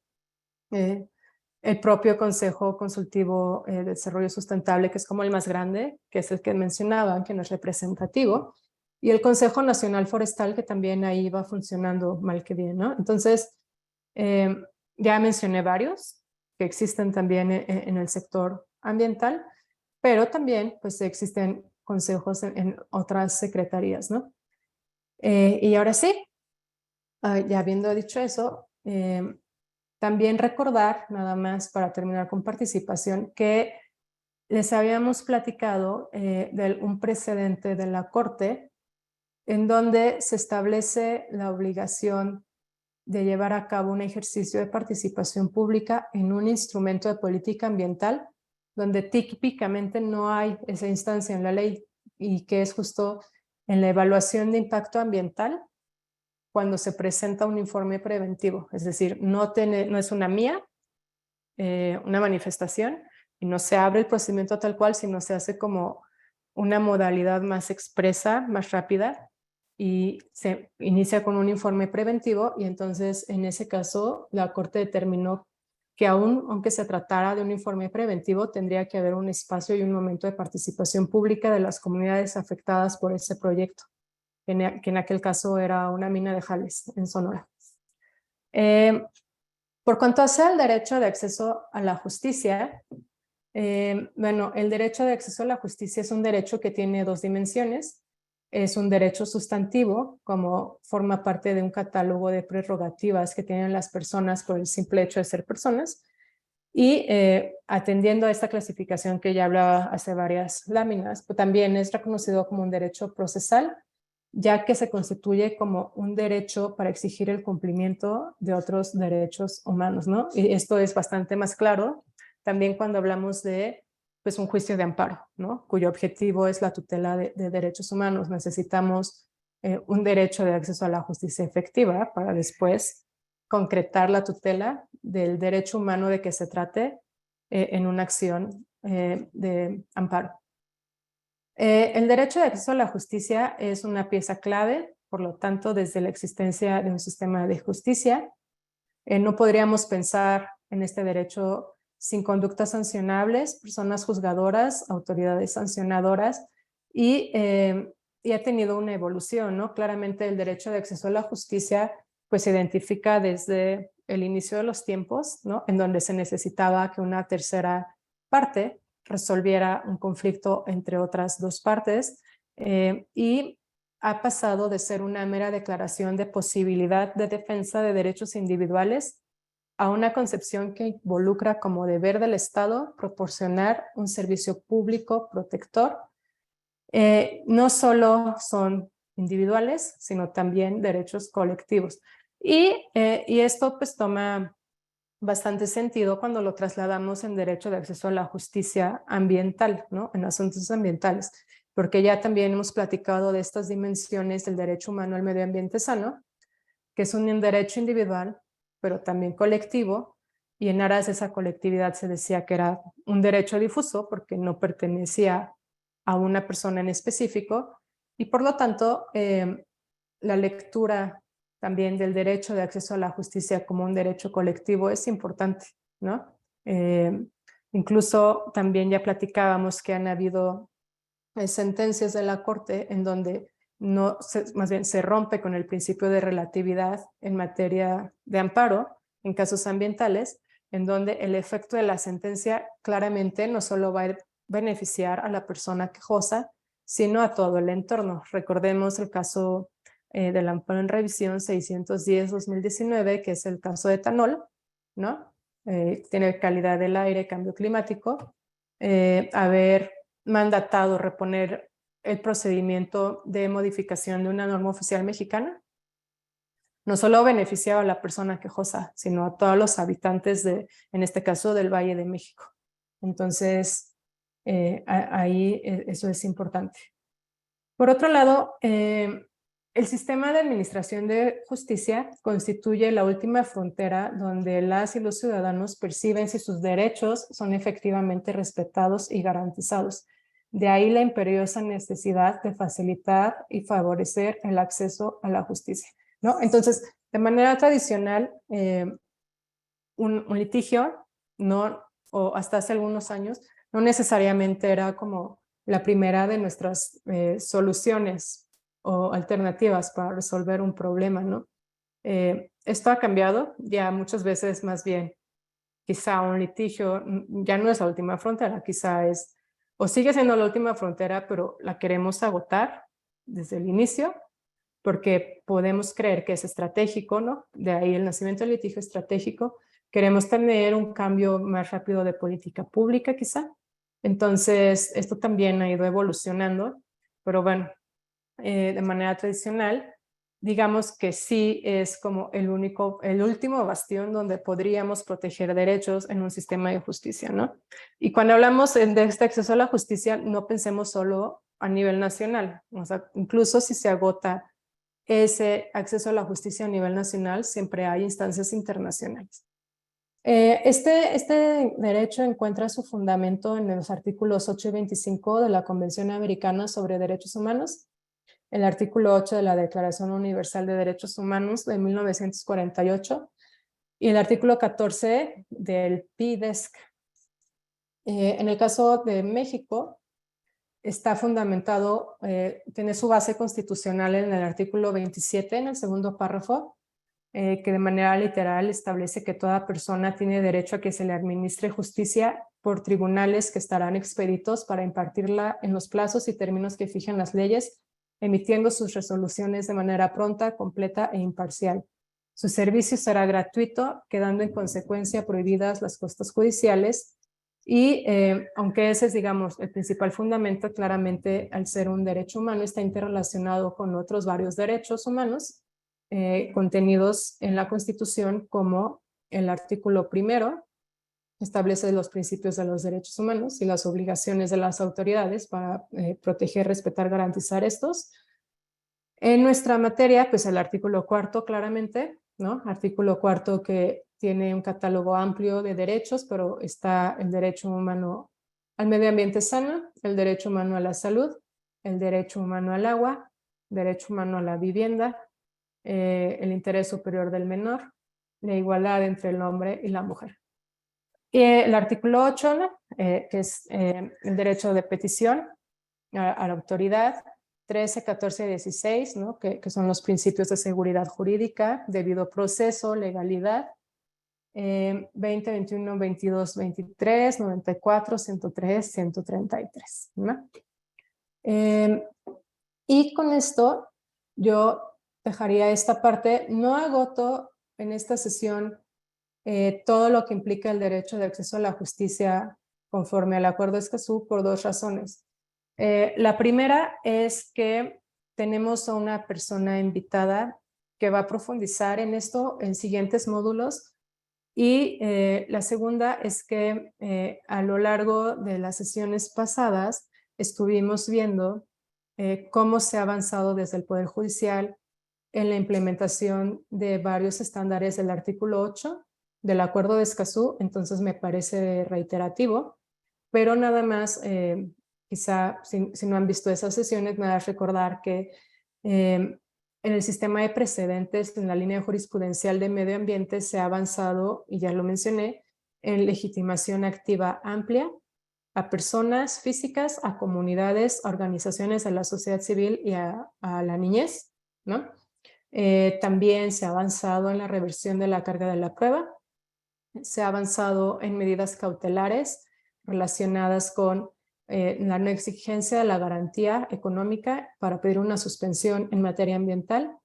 S2: El propio Consejo Consultivo de Desarrollo Sustentable, que es como el más grande, que es el que mencionaban, que no es representativo, y el Consejo Nacional Forestal, que también ahí va funcionando mal que bien, ¿no? Entonces, ya mencioné varios que existen también en el sector ambiental, pero también pues existen consejos en otras secretarías, ¿no? Y ahora sí, ya habiendo dicho eso, también recordar, nada más para terminar con participación, que les habíamos platicado de un precedente de la Corte en donde se establece la obligación de llevar a cabo un ejercicio de participación pública en un instrumento de política ambiental, donde típicamente no hay esa instancia en la ley y que es justo en la evaluación de impacto ambiental cuando se presenta un informe preventivo, es decir, no es una mía, una manifestación, y no se abre el procedimiento tal cual, sino se hace como una modalidad más expresa, más rápida, y se inicia con un informe preventivo, y entonces en ese caso la Corte determinó que aunque se tratara de un informe preventivo, tendría que haber un espacio y un momento de participación pública de las comunidades afectadas por ese proyecto, que en aquel caso era una mina de Jales en Sonora. Por cuanto hace al derecho de acceso a la justicia, bueno, el derecho de acceso a la justicia es un derecho que tiene dos dimensiones. Es un derecho sustantivo, como forma parte de un catálogo de prerrogativas que tienen las personas por el simple hecho de ser personas. Y atendiendo a esta clasificación que ya hablaba hace varias láminas, pues también es reconocido como un derecho procesal, ya que se constituye como un derecho para exigir el cumplimiento de otros derechos humanos, ¿no? Y esto es bastante más claro también cuando hablamos de pues, un juicio de amparo, ¿no? Cuyo objetivo es la tutela de derechos humanos. Necesitamos un derecho de acceso a la justicia efectiva para después concretar la tutela del derecho humano de que se trate en una acción de amparo. El derecho de acceso a la justicia es una pieza clave, por lo tanto, desde la existencia de un sistema de justicia, no podríamos pensar en este derecho sin conductas sancionables, personas juzgadoras, autoridades sancionadoras, y ha tenido una evolución, ¿no? Claramente el derecho de acceso a la justicia pues se identifica desde el inicio de los tiempos, ¿no? En donde se necesitaba que una tercera parte resolviera un conflicto entre otras dos partes, y ha pasado de ser una mera declaración de posibilidad de defensa de derechos individuales a una concepción que involucra como deber del Estado proporcionar un servicio público protector. No solo son individuales, sino también derechos colectivos. Y esto pues toma bastante sentido cuando lo trasladamos en derecho de acceso a la justicia ambiental, ¿no? En asuntos ambientales, porque ya también hemos platicado de estas dimensiones del derecho humano al medio ambiente sano, que es un derecho individual, pero también colectivo, y en aras de esa colectividad se decía que era un derecho difuso porque no pertenecía a una persona en específico, y por lo tanto la lectura también del derecho de acceso a la justicia como un derecho colectivo es importante, ¿no? Incluso también ya platicábamos que han habido sentencias de la Corte en donde más bien se rompe con el principio de relatividad en materia de amparo en casos ambientales, en donde el efecto de la sentencia claramente no solo va a beneficiar a la persona quejosa, sino a todo el entorno. Recordemos el caso del amparo en revisión 610-2019, que es el caso de etanol, ¿no? Tiene calidad del aire, cambio climático, haber mandatado reponer el procedimiento de modificación de una norma oficial mexicana, no solo beneficiaba a la persona quejosa, sino a todos los habitantes en este caso, del Valle de México. Entonces, ahí eso es importante. Por otro lado, el sistema de administración de justicia constituye la última frontera donde las y los ciudadanos perciben si sus derechos son efectivamente respetados y garantizados. De ahí la imperiosa necesidad de facilitar y favorecer el acceso a la justicia, ¿no? Entonces, de manera tradicional, un litigio, o hasta hace algunos años, no necesariamente era como la primera de nuestras soluciones o alternativas para resolver un problema, ¿no? Esto ha cambiado, ya muchas veces más bien, quizá un litigio ya no es la última frontera, quizá es, o sigue siendo la última frontera, pero la queremos agotar desde el inicio, porque podemos creer que es estratégico, ¿no? De ahí el nacimiento del litigio estratégico. Queremos tener un cambio más rápido de política pública, quizá. Entonces, esto también ha ido evolucionando, pero bueno, de manera tradicional, digamos que sí es como el último bastión donde podríamos proteger derechos en un sistema de justicia, ¿no? Y cuando hablamos de este acceso a la justicia, no pensemos solo a nivel nacional, o sea, incluso si se agota ese acceso a la justicia a nivel nacional, siempre hay instancias internacionales. Este derecho encuentra su fundamento en los artículos 8 y 25 de la Convención Americana sobre Derechos Humanos, el artículo 8 de la Declaración Universal de Derechos Humanos de 1948 y el artículo 14 del PIDESC. En el caso de México, está fundamentado, tiene su base constitucional en el artículo 27, en el segundo párrafo, que de manera literal establece que toda persona tiene derecho a que se le administre justicia por tribunales que estarán expeditos para impartirla en los plazos y términos que fijen las leyes, emitiendo sus resoluciones de manera pronta, completa e imparcial. Su servicio será gratuito, quedando en consecuencia prohibidas las costas judiciales y aunque ese es, digamos, el principal fundamento, claramente al ser un derecho humano está interrelacionado con otros varios derechos humanos contenidos en la Constitución, como el artículo 1 establece los principios de los derechos humanos y las obligaciones de las autoridades para proteger, respetar, garantizar estos. En nuestra materia, pues el artículo 4 claramente, ¿no? Artículo 4 que tiene un catálogo amplio de derechos, pero está el derecho humano al medio ambiente sano, el derecho humano a la salud, el derecho humano al agua, derecho humano a la vivienda, el interés superior del menor, la igualdad entre el hombre y la mujer. Y el artículo 8, ¿no? Que es el derecho de petición a la autoridad, 13, 14 y 16, ¿no? que son los principios de seguridad jurídica, debido proceso, legalidad, 20, 21, 22, 23, 94, 103, 133. ¿No? Y con esto yo dejaría esta parte. No agoto en esta sesión todo lo que implica el derecho de acceso a la justicia conforme al Acuerdo de Escazú por dos razones. La primera es que tenemos a una persona invitada que va a profundizar en esto en siguientes módulos. Y la segunda es que a lo largo de las sesiones pasadas estuvimos viendo cómo se ha avanzado desde el Poder Judicial en la implementación de varios estándares del artículo 8 del Acuerdo de Escazú. Entonces me parece reiterativo, pero nada más, quizá si no han visto esas sesiones, me da a recordar que en el sistema de precedentes, en la línea jurisprudencial de medio ambiente, se ha avanzado, y ya lo mencioné, en legitimación activa amplia a personas físicas, a comunidades, a organizaciones de la sociedad civil y a la niñez, ¿no? También se ha avanzado en la reversión de la carga de la prueba, se ha avanzado en medidas cautelares relacionadas con la no exigencia de la garantía económica para pedir una suspensión en materia ambiental.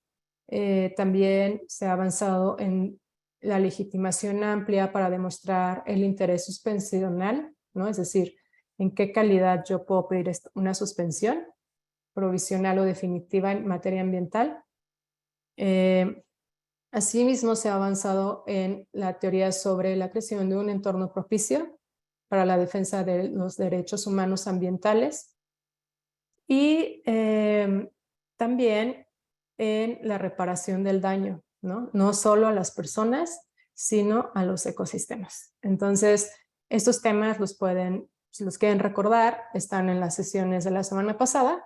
S2: También se ha avanzado en la legitimación amplia para demostrar el interés suspensional, ¿no? Es decir, en qué calidad yo puedo pedir una suspensión provisional o definitiva en materia ambiental. Asimismo, se ha avanzado en la teoría sobre la creación de un entorno propicio para la defensa de los derechos humanos ambientales y también en la reparación del daño, ¿no? No solo a las personas, sino a los ecosistemas. Entonces, estos temas los pueden, si los quieren recordar, están en las sesiones de la semana pasada.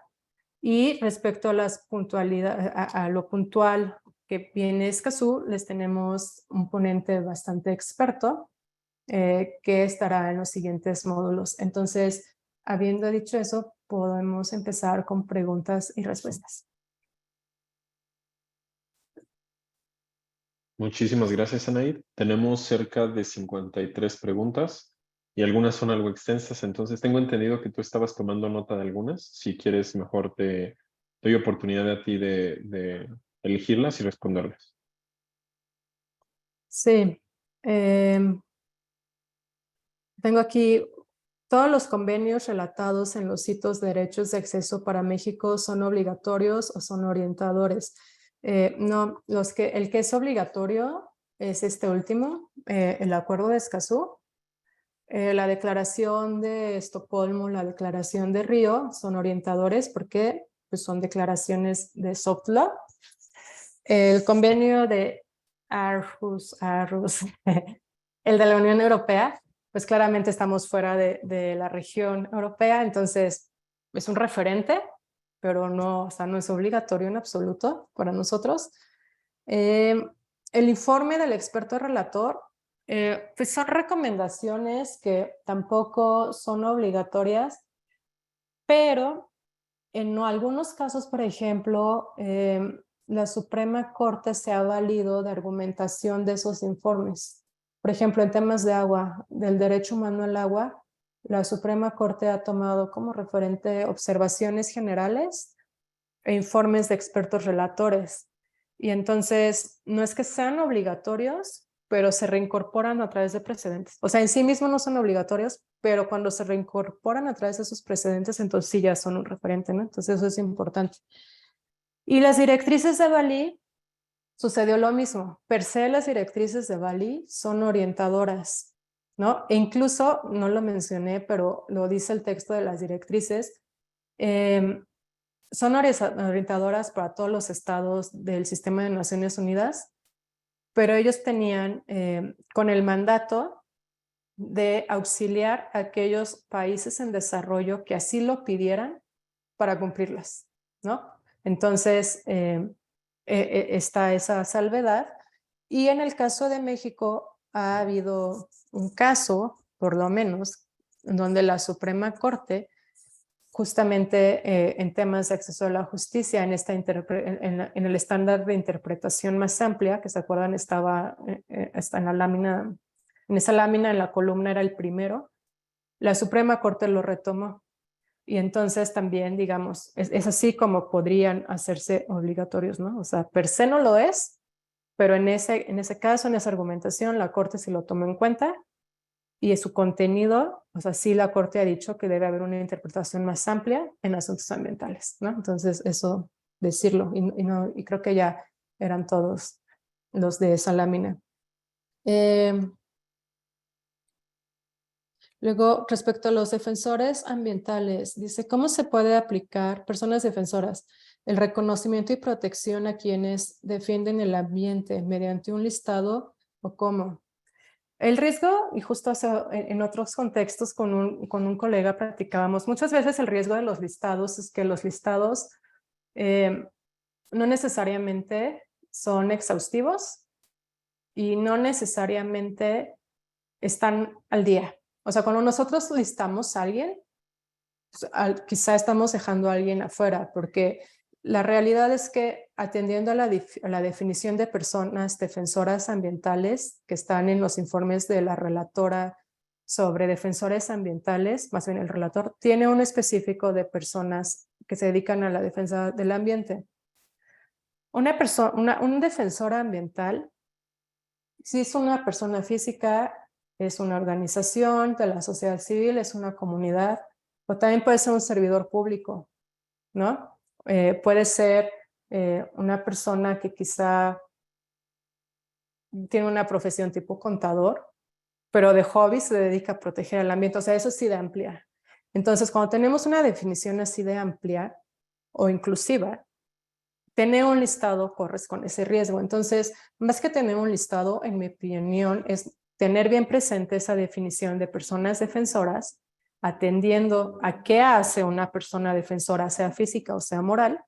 S2: Y respecto a las puntualidades, a lo puntual que viene Escazú, les tenemos un ponente bastante experto que estará en los siguientes módulos. Entonces, habiendo dicho eso, podemos empezar con preguntas y respuestas.
S1: Muchísimas gracias, Anaid. Tenemos cerca de 53 preguntas y algunas son algo extensas, entonces tengo entendido que tú estabas tomando nota de algunas. Si quieres, mejor te doy oportunidad a ti de elegirlas y responderlas.
S2: Sí. Tengo aquí: todos los convenios relatados en los hitos de derechos de acceso para México son obligatorios o son orientadores. No, el que es obligatorio es este último, el Acuerdo de Escazú. La Declaración de Estocolmo, la Declaración de Río son orientadores porque pues, son declaraciones de soft law. El convenio de Aarhus, el de la Unión Europea, pues claramente estamos fuera de la región europea, entonces es un referente, pero no, o sea, no es obligatorio en absoluto para nosotros. El informe del experto relator, pues son recomendaciones que tampoco son obligatorias, pero en algunos casos, por ejemplo, la Suprema Corte se ha valido de argumentación de esos informes. Por ejemplo, en temas de agua, del derecho humano al agua, la Suprema Corte ha tomado como referente observaciones generales e informes de expertos relatores. Y entonces, no es que sean obligatorios, pero se reincorporan a través de precedentes. O sea, en sí mismos no son obligatorios, pero cuando se reincorporan a través de esos precedentes, entonces sí ya son un referente, ¿no? Entonces eso es importante. Y las directrices de Bali, sucedió lo mismo. Per se, las directrices de Bali son orientadoras, ¿no? E incluso, no lo mencioné, pero lo dice el texto de las directrices, son orientadoras para todos los estados del sistema de Naciones Unidas, pero ellos tenían con el mandato de auxiliar a aquellos países en desarrollo que así lo pidieran para cumplirlas, ¿no? Entonces, está esa salvedad. Y en el caso de México ha habido un caso, por lo menos, en donde la Suprema Corte, justamente en temas de acceso a la justicia, en el estándar de interpretación más amplia, que se acuerdan está en la lámina, en esa lámina, en la columna era el primero, la Suprema Corte lo retomó Y entonces también, digamos, es así como podrían hacerse obligatorios, ¿no? O sea, per se no lo es, pero en ese caso, en esa argumentación, la Corte se lo tomó en cuenta y en su contenido, o sea, sí la Corte ha dicho que debe haber una interpretación más amplia en asuntos ambientales, ¿no? Entonces, eso decirlo, y creo que ya eran todos los de esa lámina. Luego, respecto a los defensores ambientales, dice, ¿cómo se puede aplicar, personas defensoras, el reconocimiento y protección a quienes defienden el ambiente mediante un listado o cómo? El riesgo, y justo en otros contextos con un colega practicábamos, muchas veces el riesgo de los listados es que los listados no necesariamente son exhaustivos y no necesariamente están al día. O sea, cuando nosotros listamos a alguien, pues, quizá estamos dejando a alguien afuera, porque la realidad es que atendiendo a la definición de personas defensoras ambientales que están en los informes de la relatora sobre defensores ambientales, más bien el relator, tiene un específico de personas que se dedican a la defensa del ambiente. Un defensor ambiental, si es una persona física, es una organización de la sociedad civil, es una comunidad, o también puede ser un servidor público, ¿no? Puede ser una persona que quizá tiene una profesión tipo contador, pero de hobby se dedica a proteger el ambiente, o sea, eso sí de amplia. Entonces, cuando tenemos una definición así de amplia o inclusiva, tener un listado corres con ese riesgo. Entonces, más que tener un listado, en mi opinión, es tener bien presente esa definición de personas defensoras, atendiendo a qué hace una persona defensora, sea física o sea moral,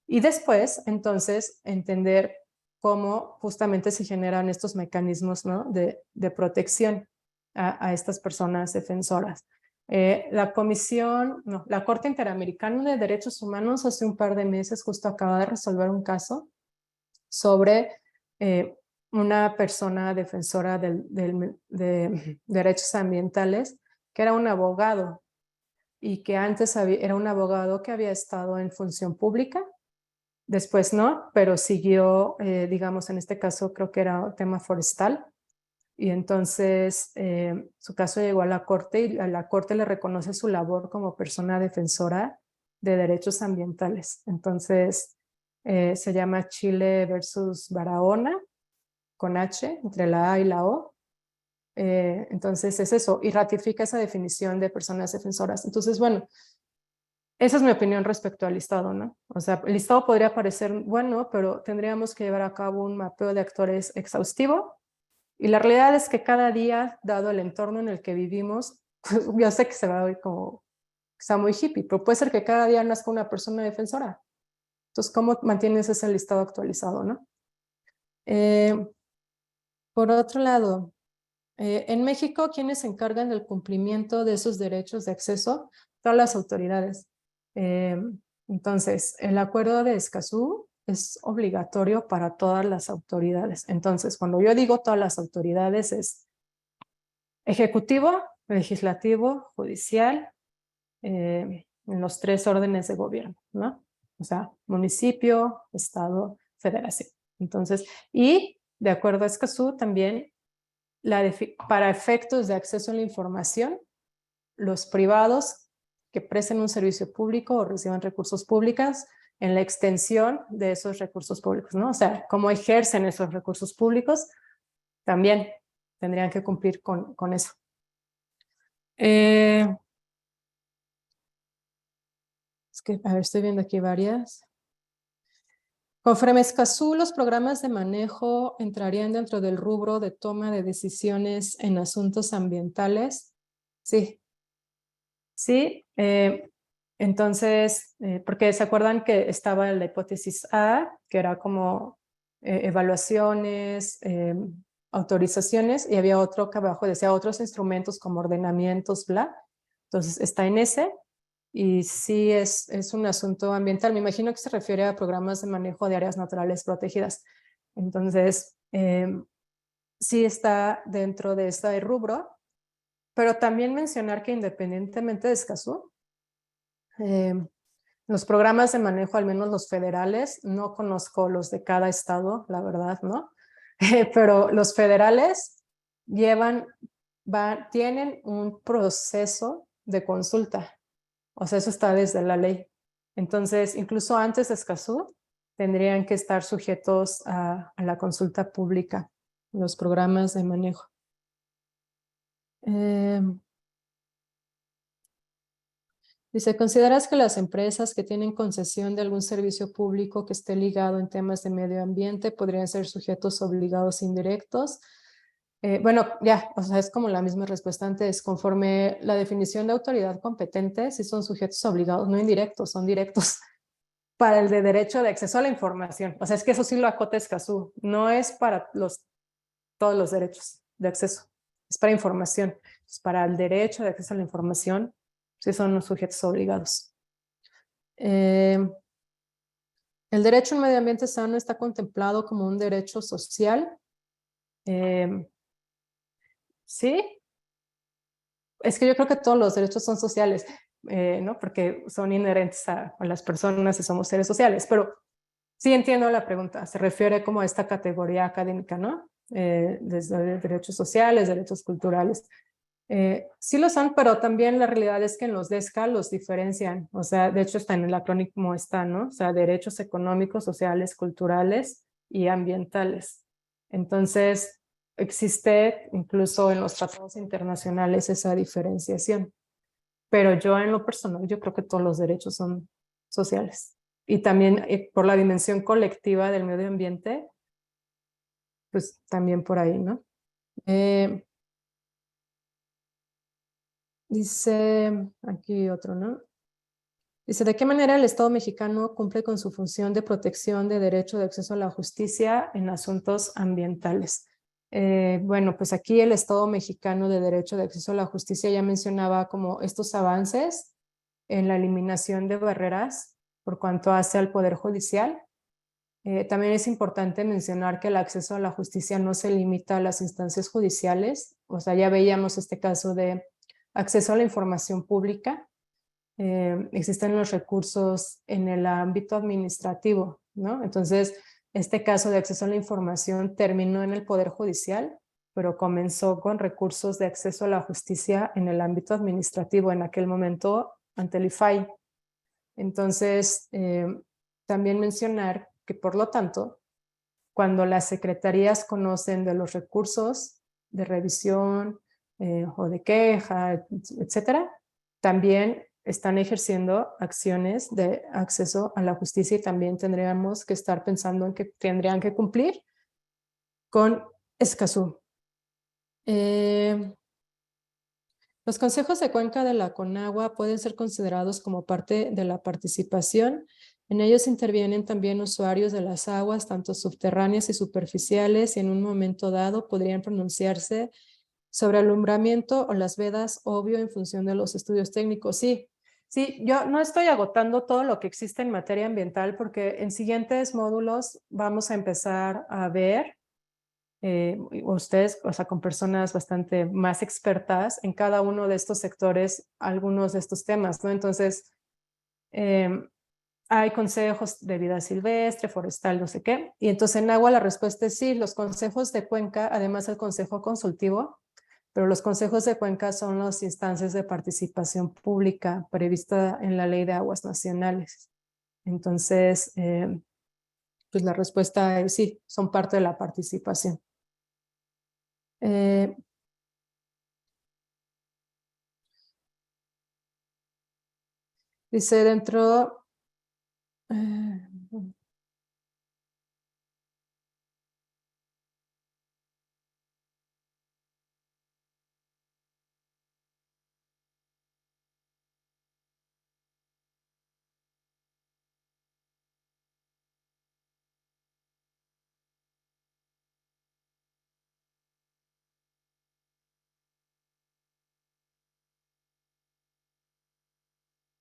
S2: y después, entonces, entender cómo justamente se generan estos mecanismos, ¿no? de protección a estas personas defensoras. La Corte Interamericana de Derechos Humanos hace un par de meses justo acaba de resolver un caso sobre una persona defensora de derechos ambientales que era un abogado y que antes era un abogado que había estado en función pública. Después no, pero siguió, digamos, en este caso creo que era tema forestal. Y entonces su caso llegó a la Corte y a la Corte le reconoce su labor como persona defensora de derechos ambientales. Entonces se llama Chile versus Barahona, con H, entre la A y la O. Entonces es eso, y ratifica esa definición de personas defensoras. Entonces, bueno, esa es mi opinión respecto al listado, ¿no? O sea, el listado podría parecer bueno, pero tendríamos que llevar a cabo un mapeo de actores exhaustivo. Y la realidad es que cada día, dado el entorno en el que vivimos, pues, yo sé que se va a oír como, está muy hippie, pero puede ser que cada día nazca una persona defensora. Entonces, ¿cómo mantienes ese listado actualizado, no? Por otro lado, en México, ¿quiénes se encargan del cumplimiento de esos derechos de acceso? Todas las autoridades. Entonces, el acuerdo de Escazú es obligatorio para todas las autoridades. Entonces, cuando yo digo todas las autoridades es ejecutivo, legislativo, judicial, en los 3 órdenes de gobierno, ¿no? O sea, municipio, estado, federación. Entonces, y de acuerdo a Escazú también para efectos de acceso a la información, los privados que presten un servicio público o reciban recursos públicos en la extensión de esos recursos públicos, ¿no? O sea, cómo ejercen esos recursos públicos, también tendrían que cumplir con eso. Es que, a ver, estoy viendo aquí varias. Conforme Escazú, los programas de manejo entrarían dentro del rubro de toma de decisiones en asuntos ambientales. Sí, sí. Entonces, porque se acuerdan que estaba la hipótesis A, que era como evaluaciones, autorizaciones, y había otro que abajo decía otros instrumentos como ordenamientos, bla. Entonces, está en ese. Y sí es un asunto ambiental. Me imagino que se refiere a programas de manejo de áreas naturales protegidas. Entonces, sí está dentro de este rubro, pero también mencionar que independientemente de Escazú, Los programas de manejo, al menos los federales, no conozco los de cada estado, la verdad, ¿no? Pero los federales tienen un proceso de consulta. O sea, eso está desde la ley. Entonces, incluso antes de Escazú, tendrían que estar sujetos a la consulta pública, los programas de manejo. Dice, ¿consideras que las empresas que tienen concesión de algún servicio público que esté ligado en temas de medio ambiente podrían ser sujetos obligados indirectos? Bueno, ya, o sea, es como la misma respuesta antes. Conforme la definición de autoridad competente, sí son sujetos obligados, no indirectos, son directos para el de derecho de acceso a la información. O sea, es que eso sí lo acota Escazú. No es para todos los derechos de acceso, es para información. Es para el derecho de acceso a la información, sí son los sujetos obligados. El derecho a un medio ambiente sano está contemplado como un derecho social. Sí, es que yo creo que todos los derechos son sociales, ¿no? Porque son inherentes a las personas y somos seres sociales, pero sí entiendo la pregunta, se refiere como a esta categoría académica, ¿no? Desde derechos sociales, derechos culturales. Sí lo son, pero también la realidad es que en los DESCA los diferencian, o sea, de hecho está en el acrónimo está, ¿no? O sea, derechos económicos, sociales, culturales y ambientales. Entonces, existe incluso en los tratados internacionales esa diferenciación, pero yo en lo personal, yo creo que todos los derechos son sociales. Y también por la dimensión colectiva del medio ambiente, pues también por ahí, ¿no? Dice aquí otro, ¿no? Dice, ¿de qué manera el Estado mexicano cumple con su función de protección de derecho de acceso a la justicia en asuntos ambientales? Bueno, pues aquí el Estado mexicano de derecho de acceso a la justicia ya mencionaba como estos avances en la eliminación de barreras por cuanto hace al Poder Judicial. También es importante mencionar que el acceso a la justicia no se limita a las instancias judiciales. O sea, ya veíamos este caso de acceso a la información pública. Existen los recursos en el ámbito administrativo, ¿no? Entonces, este caso de acceso a la información terminó en el Poder Judicial, pero comenzó con recursos de acceso a la justicia en el ámbito administrativo, en aquel momento ante el IFAI. Entonces, también mencionar que, por lo tanto, cuando las secretarías conocen de los recursos de revisión o de queja, etcétera, también están ejerciendo acciones de acceso a la justicia y también tendríamos que estar pensando en que tendrían que cumplir con Escazú. Los consejos de cuenca de la Conagua pueden ser considerados como parte de la participación. En ellos intervienen también usuarios de las aguas, tanto subterráneas y superficiales, y en un momento dado podrían pronunciarse sobre alumbramiento o las vedas, obvio, en función de los estudios técnicos. Sí, sí, yo no estoy agotando todo lo que existe en materia ambiental porque en siguientes módulos vamos a empezar a ver ustedes, o sea, con personas bastante más expertas en cada uno de estos sectores, algunos de estos temas, ¿no? Entonces, hay consejos de vida silvestre, forestal, no sé qué. Y entonces en agua la respuesta es sí, los consejos de cuenca, además del consejo consultivo, pero los consejos de cuenca son las instancias de participación pública prevista en la Ley de Aguas Nacionales. Entonces, pues la respuesta es sí, son parte de la participación. Dice dentro...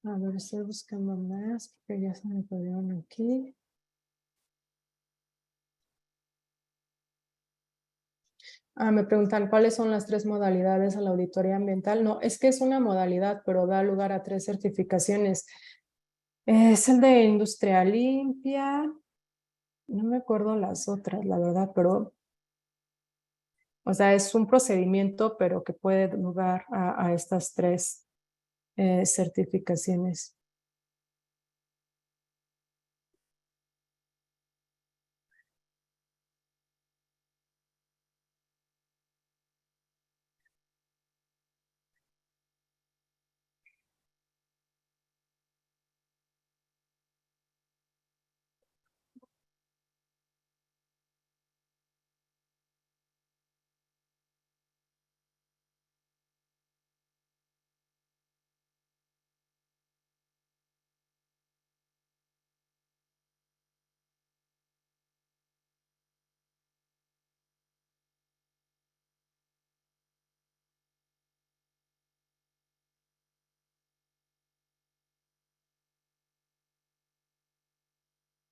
S2: A ver, estoy buscando más porque ya se me perdieron aquí. Me preguntan, ¿cuáles son las 3 modalidades a la auditoría ambiental? No, es que es una modalidad, pero da lugar a 3 certificaciones. Es el de industria limpia, no me acuerdo las otras, la verdad, pero, o sea, es un procedimiento, pero que puede dar lugar a estas 3 certificaciones.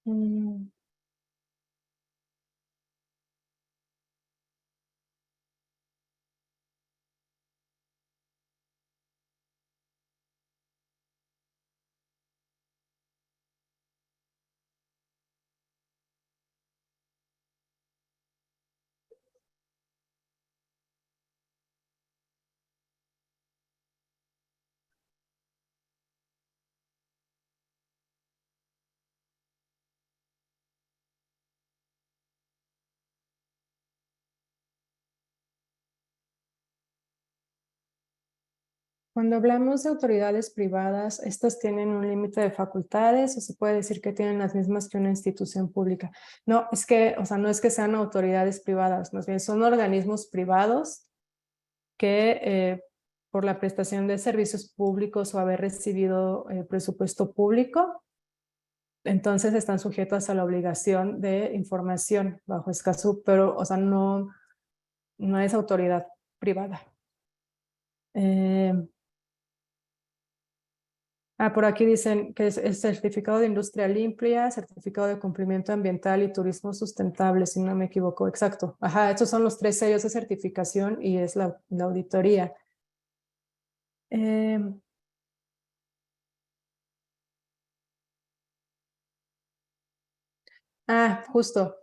S2: Mm. Cuando hablamos de autoridades privadas, ¿estas tienen un límite de facultades o se puede decir que tienen las mismas que una institución pública? No, es que, o sea, no es que sean autoridades privadas, más bien son organismos privados que por la prestación de servicios públicos o haber recibido presupuesto público, entonces están sujetos a la obligación de información bajo Escazú, pero, o sea, no es autoridad privada. Por aquí dicen que es el certificado de industria limpia, certificado de cumplimiento ambiental y turismo sustentable, si no me equivoco. Exacto. Ajá, estos son los 3 sellos de certificación y es la auditoría. Justo.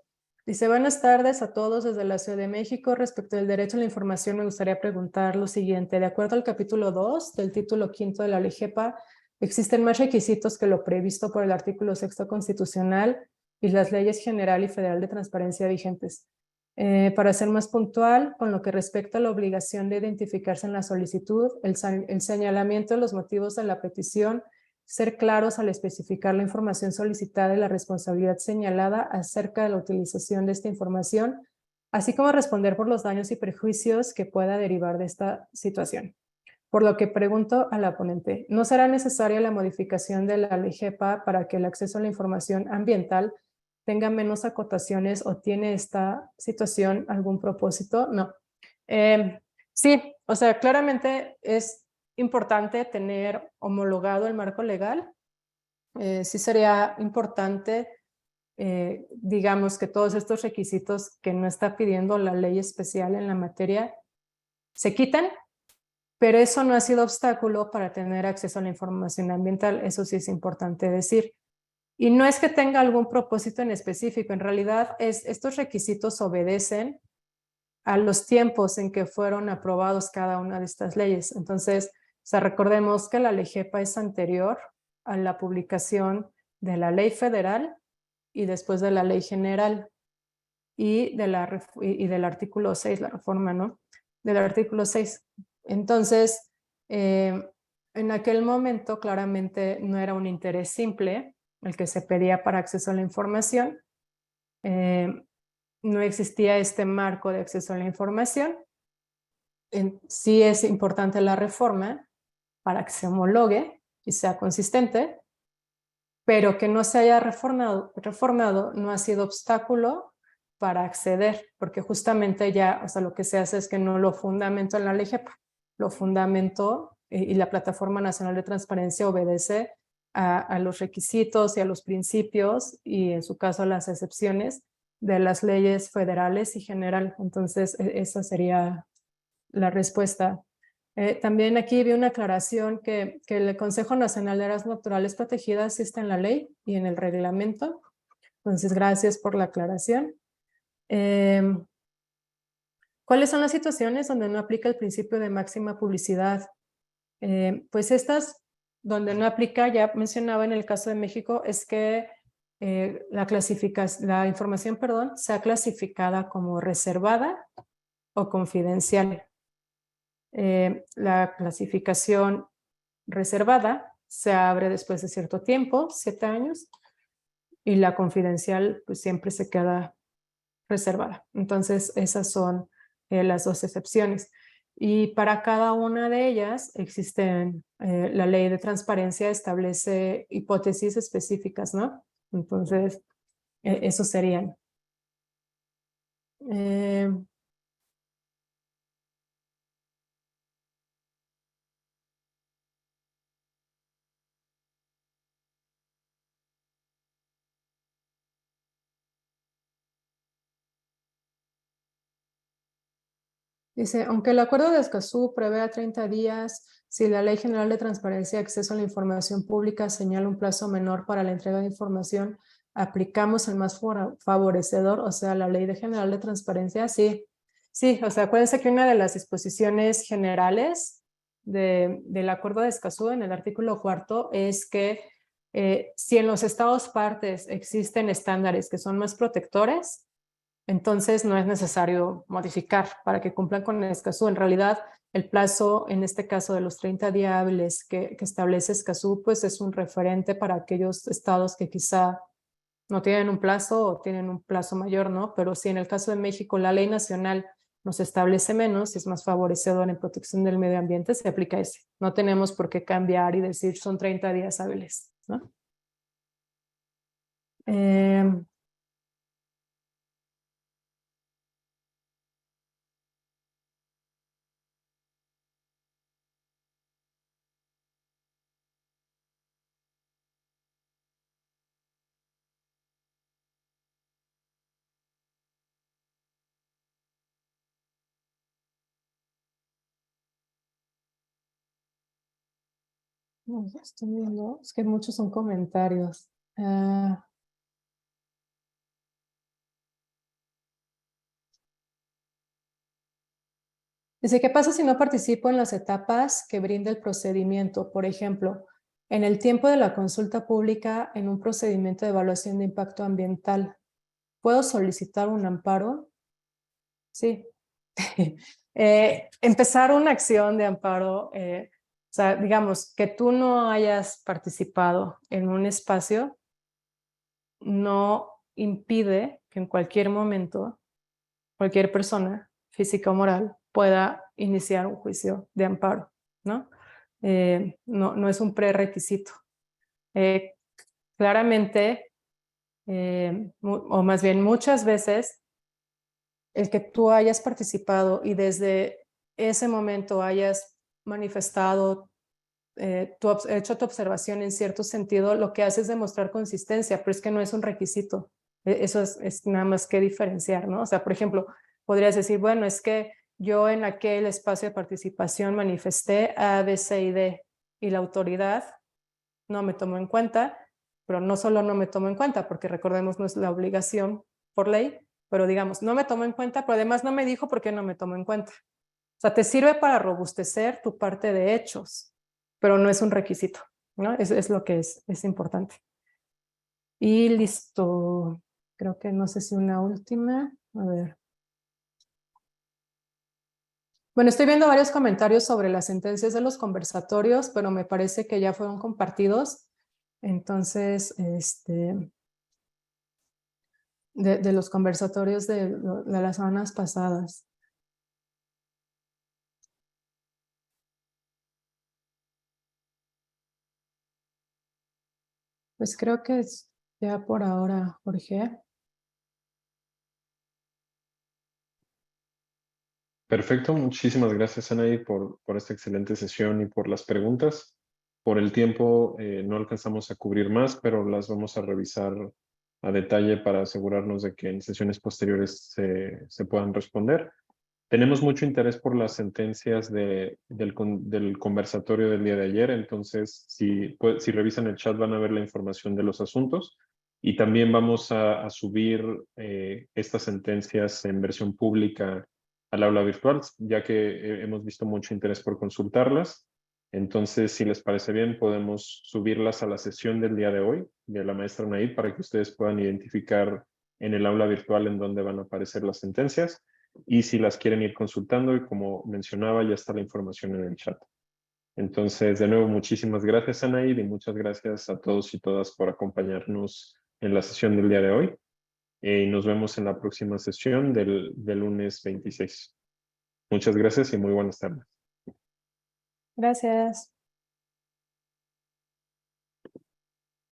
S2: Dice, buenas tardes a todos desde la Ciudad de México. Respecto del derecho a la información, me gustaría preguntar lo siguiente. De acuerdo al capítulo 2 del título 5 de la Ley GEPA, existen más requisitos que lo previsto por el artículo 6 constitucional y las leyes general y federal de transparencia vigentes. Para ser más puntual, con lo que respecta a la obligación de identificarse en la solicitud, el señalamiento de los motivos de la petición, ser claros al especificar la información solicitada y la responsabilidad señalada acerca de la utilización de esta información, así como responder por los daños y perjuicios que pueda derivar de esta situación. Por lo que pregunto a la ponente, ¿no será necesaria la modificación de la ley GEPA para que el acceso a la información ambiental tenga menos acotaciones o tiene esta situación algún propósito? No. Sí, o sea, claramente es importante tener homologado el marco legal. Sí sería importante, digamos, que todos estos requisitos que no está pidiendo la ley especial en la materia se quiten, pero eso no ha sido obstáculo para tener acceso a la información ambiental. Eso sí es importante decir. Y no es que tenga algún propósito en específico, en realidad estos requisitos obedecen a los tiempos en que fueron aprobados cada una de estas leyes. Entonces, o sea, recordemos que la ley GEPA es anterior a la publicación de la ley federal y después de la ley general y del artículo 6, la reforma, ¿no? Del artículo 6. Entonces, en aquel momento claramente no era un interés simple el que se pedía para acceso a la información. No existía este marco de acceso a la información. Sí es importante la reforma para que se homologue y sea consistente, pero que no se haya reformado no ha sido obstáculo para acceder, porque justamente ya, o sea, lo que se hace es que no lo fundamentó en la ley GEPA, lo fundamentó y la Plataforma Nacional de Transparencia obedece a los requisitos y a los principios y en su caso a las excepciones de las leyes federales y general. Entonces, esa sería la respuesta. También aquí vi una aclaración que el Consejo Nacional de Áreas Naturales Protegidas sí está en la ley y en el reglamento. Entonces, gracias por la aclaración. ¿Cuáles son las situaciones donde no aplica el principio de máxima publicidad? Pues estas donde no aplica, ya mencionaba en el caso de México, es que la información, perdón, sea clasificada como reservada o confidencial. La clasificación reservada se abre después de cierto tiempo, 7 años, y la confidencial pues siempre se queda reservada. Entonces, esas son las dos excepciones. Y para cada una de ellas existen, la ley de transparencia establece hipótesis específicas, ¿no? Entonces, esos serían. Dice, aunque el acuerdo de Escazú prevé a 30 días, si la Ley General de Transparencia y Acceso a la Información Pública señala un plazo menor para la entrega de información, ¿aplicamos el más favorecedor, o sea, la Ley General de Transparencia? Sí, sí, o sea, acuérdense que una de las disposiciones generales del acuerdo de Escazú, en el artículo 4, es que si en los estados partes existen estándares que son más protectores, entonces no es necesario modificar para que cumplan con Escazú. En realidad, el plazo, en este caso de los 30 días hábiles que establece Escazú, pues es un referente para aquellos estados que quizá no tienen un plazo o tienen un plazo mayor, ¿no? Pero si en el caso de México la ley nacional nos establece menos y es más favorecedor en protección del medio ambiente, se aplica ese. No tenemos por qué cambiar y decir son 30 días hábiles, ¿no? No, ya estoy viendo, es que muchos son comentarios. Dice, ¿qué pasa si no participo en las etapas que brinda el procedimiento? Por ejemplo, en el tiempo de la consulta pública en un procedimiento de evaluación de impacto ambiental, ¿puedo solicitar un amparo? Sí. Empezar una acción de amparo, o sea, digamos, que tú no hayas participado en un espacio no impide que en cualquier momento cualquier persona, física o moral, pueda iniciar un juicio de amparo, ¿no? No es un prerequisito. Claramente, o más bien muchas veces, el que tú hayas participado y desde ese momento hayas manifestado, hecho tu observación en cierto sentido, lo que hace es demostrar consistencia, pero es que no es un requisito. Eso es nada más que diferenciar, ¿no? O sea, por ejemplo, podrías decir, bueno, es que yo en aquel espacio de participación manifesté A, B, C y D y la autoridad no me tomó en cuenta, pero no solo no me tomó en cuenta, porque recordemos no es la obligación por ley, pero digamos, no me tomó en cuenta, pero además no me dijo por qué no me tomó en cuenta. O sea, te sirve para robustecer tu parte de hechos, pero no es un requisito, ¿no? Es lo que es importante. Y listo. Creo que no sé si una última. A ver. Bueno, estoy viendo varios comentarios sobre las sentencias de los conversatorios, pero me parece que ya fueron compartidos. Entonces, de los conversatorios de las semanas pasadas. Pues creo que es ya por ahora, Jorge.
S1: Perfecto, muchísimas gracias, Anaí, por esta excelente sesión y por las preguntas. Por el tiempo no alcanzamos a cubrir más, pero las vamos a revisar a detalle para asegurarnos de que en sesiones posteriores se puedan responder. Tenemos mucho interés por las sentencias del conversatorio del día de ayer, entonces si revisan el chat van a ver la información de los asuntos y también vamos a subir estas sentencias en versión pública al aula virtual, ya que hemos visto mucho interés por consultarlas. Entonces, si les parece bien, podemos subirlas a la sesión del día de hoy de la maestra Naid para que ustedes puedan identificar en el aula virtual en dónde van a aparecer las sentencias. Y si las quieren ir consultando, y como mencionaba, ya está la información en el chat. Entonces, de nuevo, muchísimas gracias, Anaid, y muchas gracias a todos y todas por acompañarnos en la sesión del día de hoy. Y nos vemos en la próxima sesión del lunes 26. Muchas gracias y muy buenas tardes.
S2: Gracias.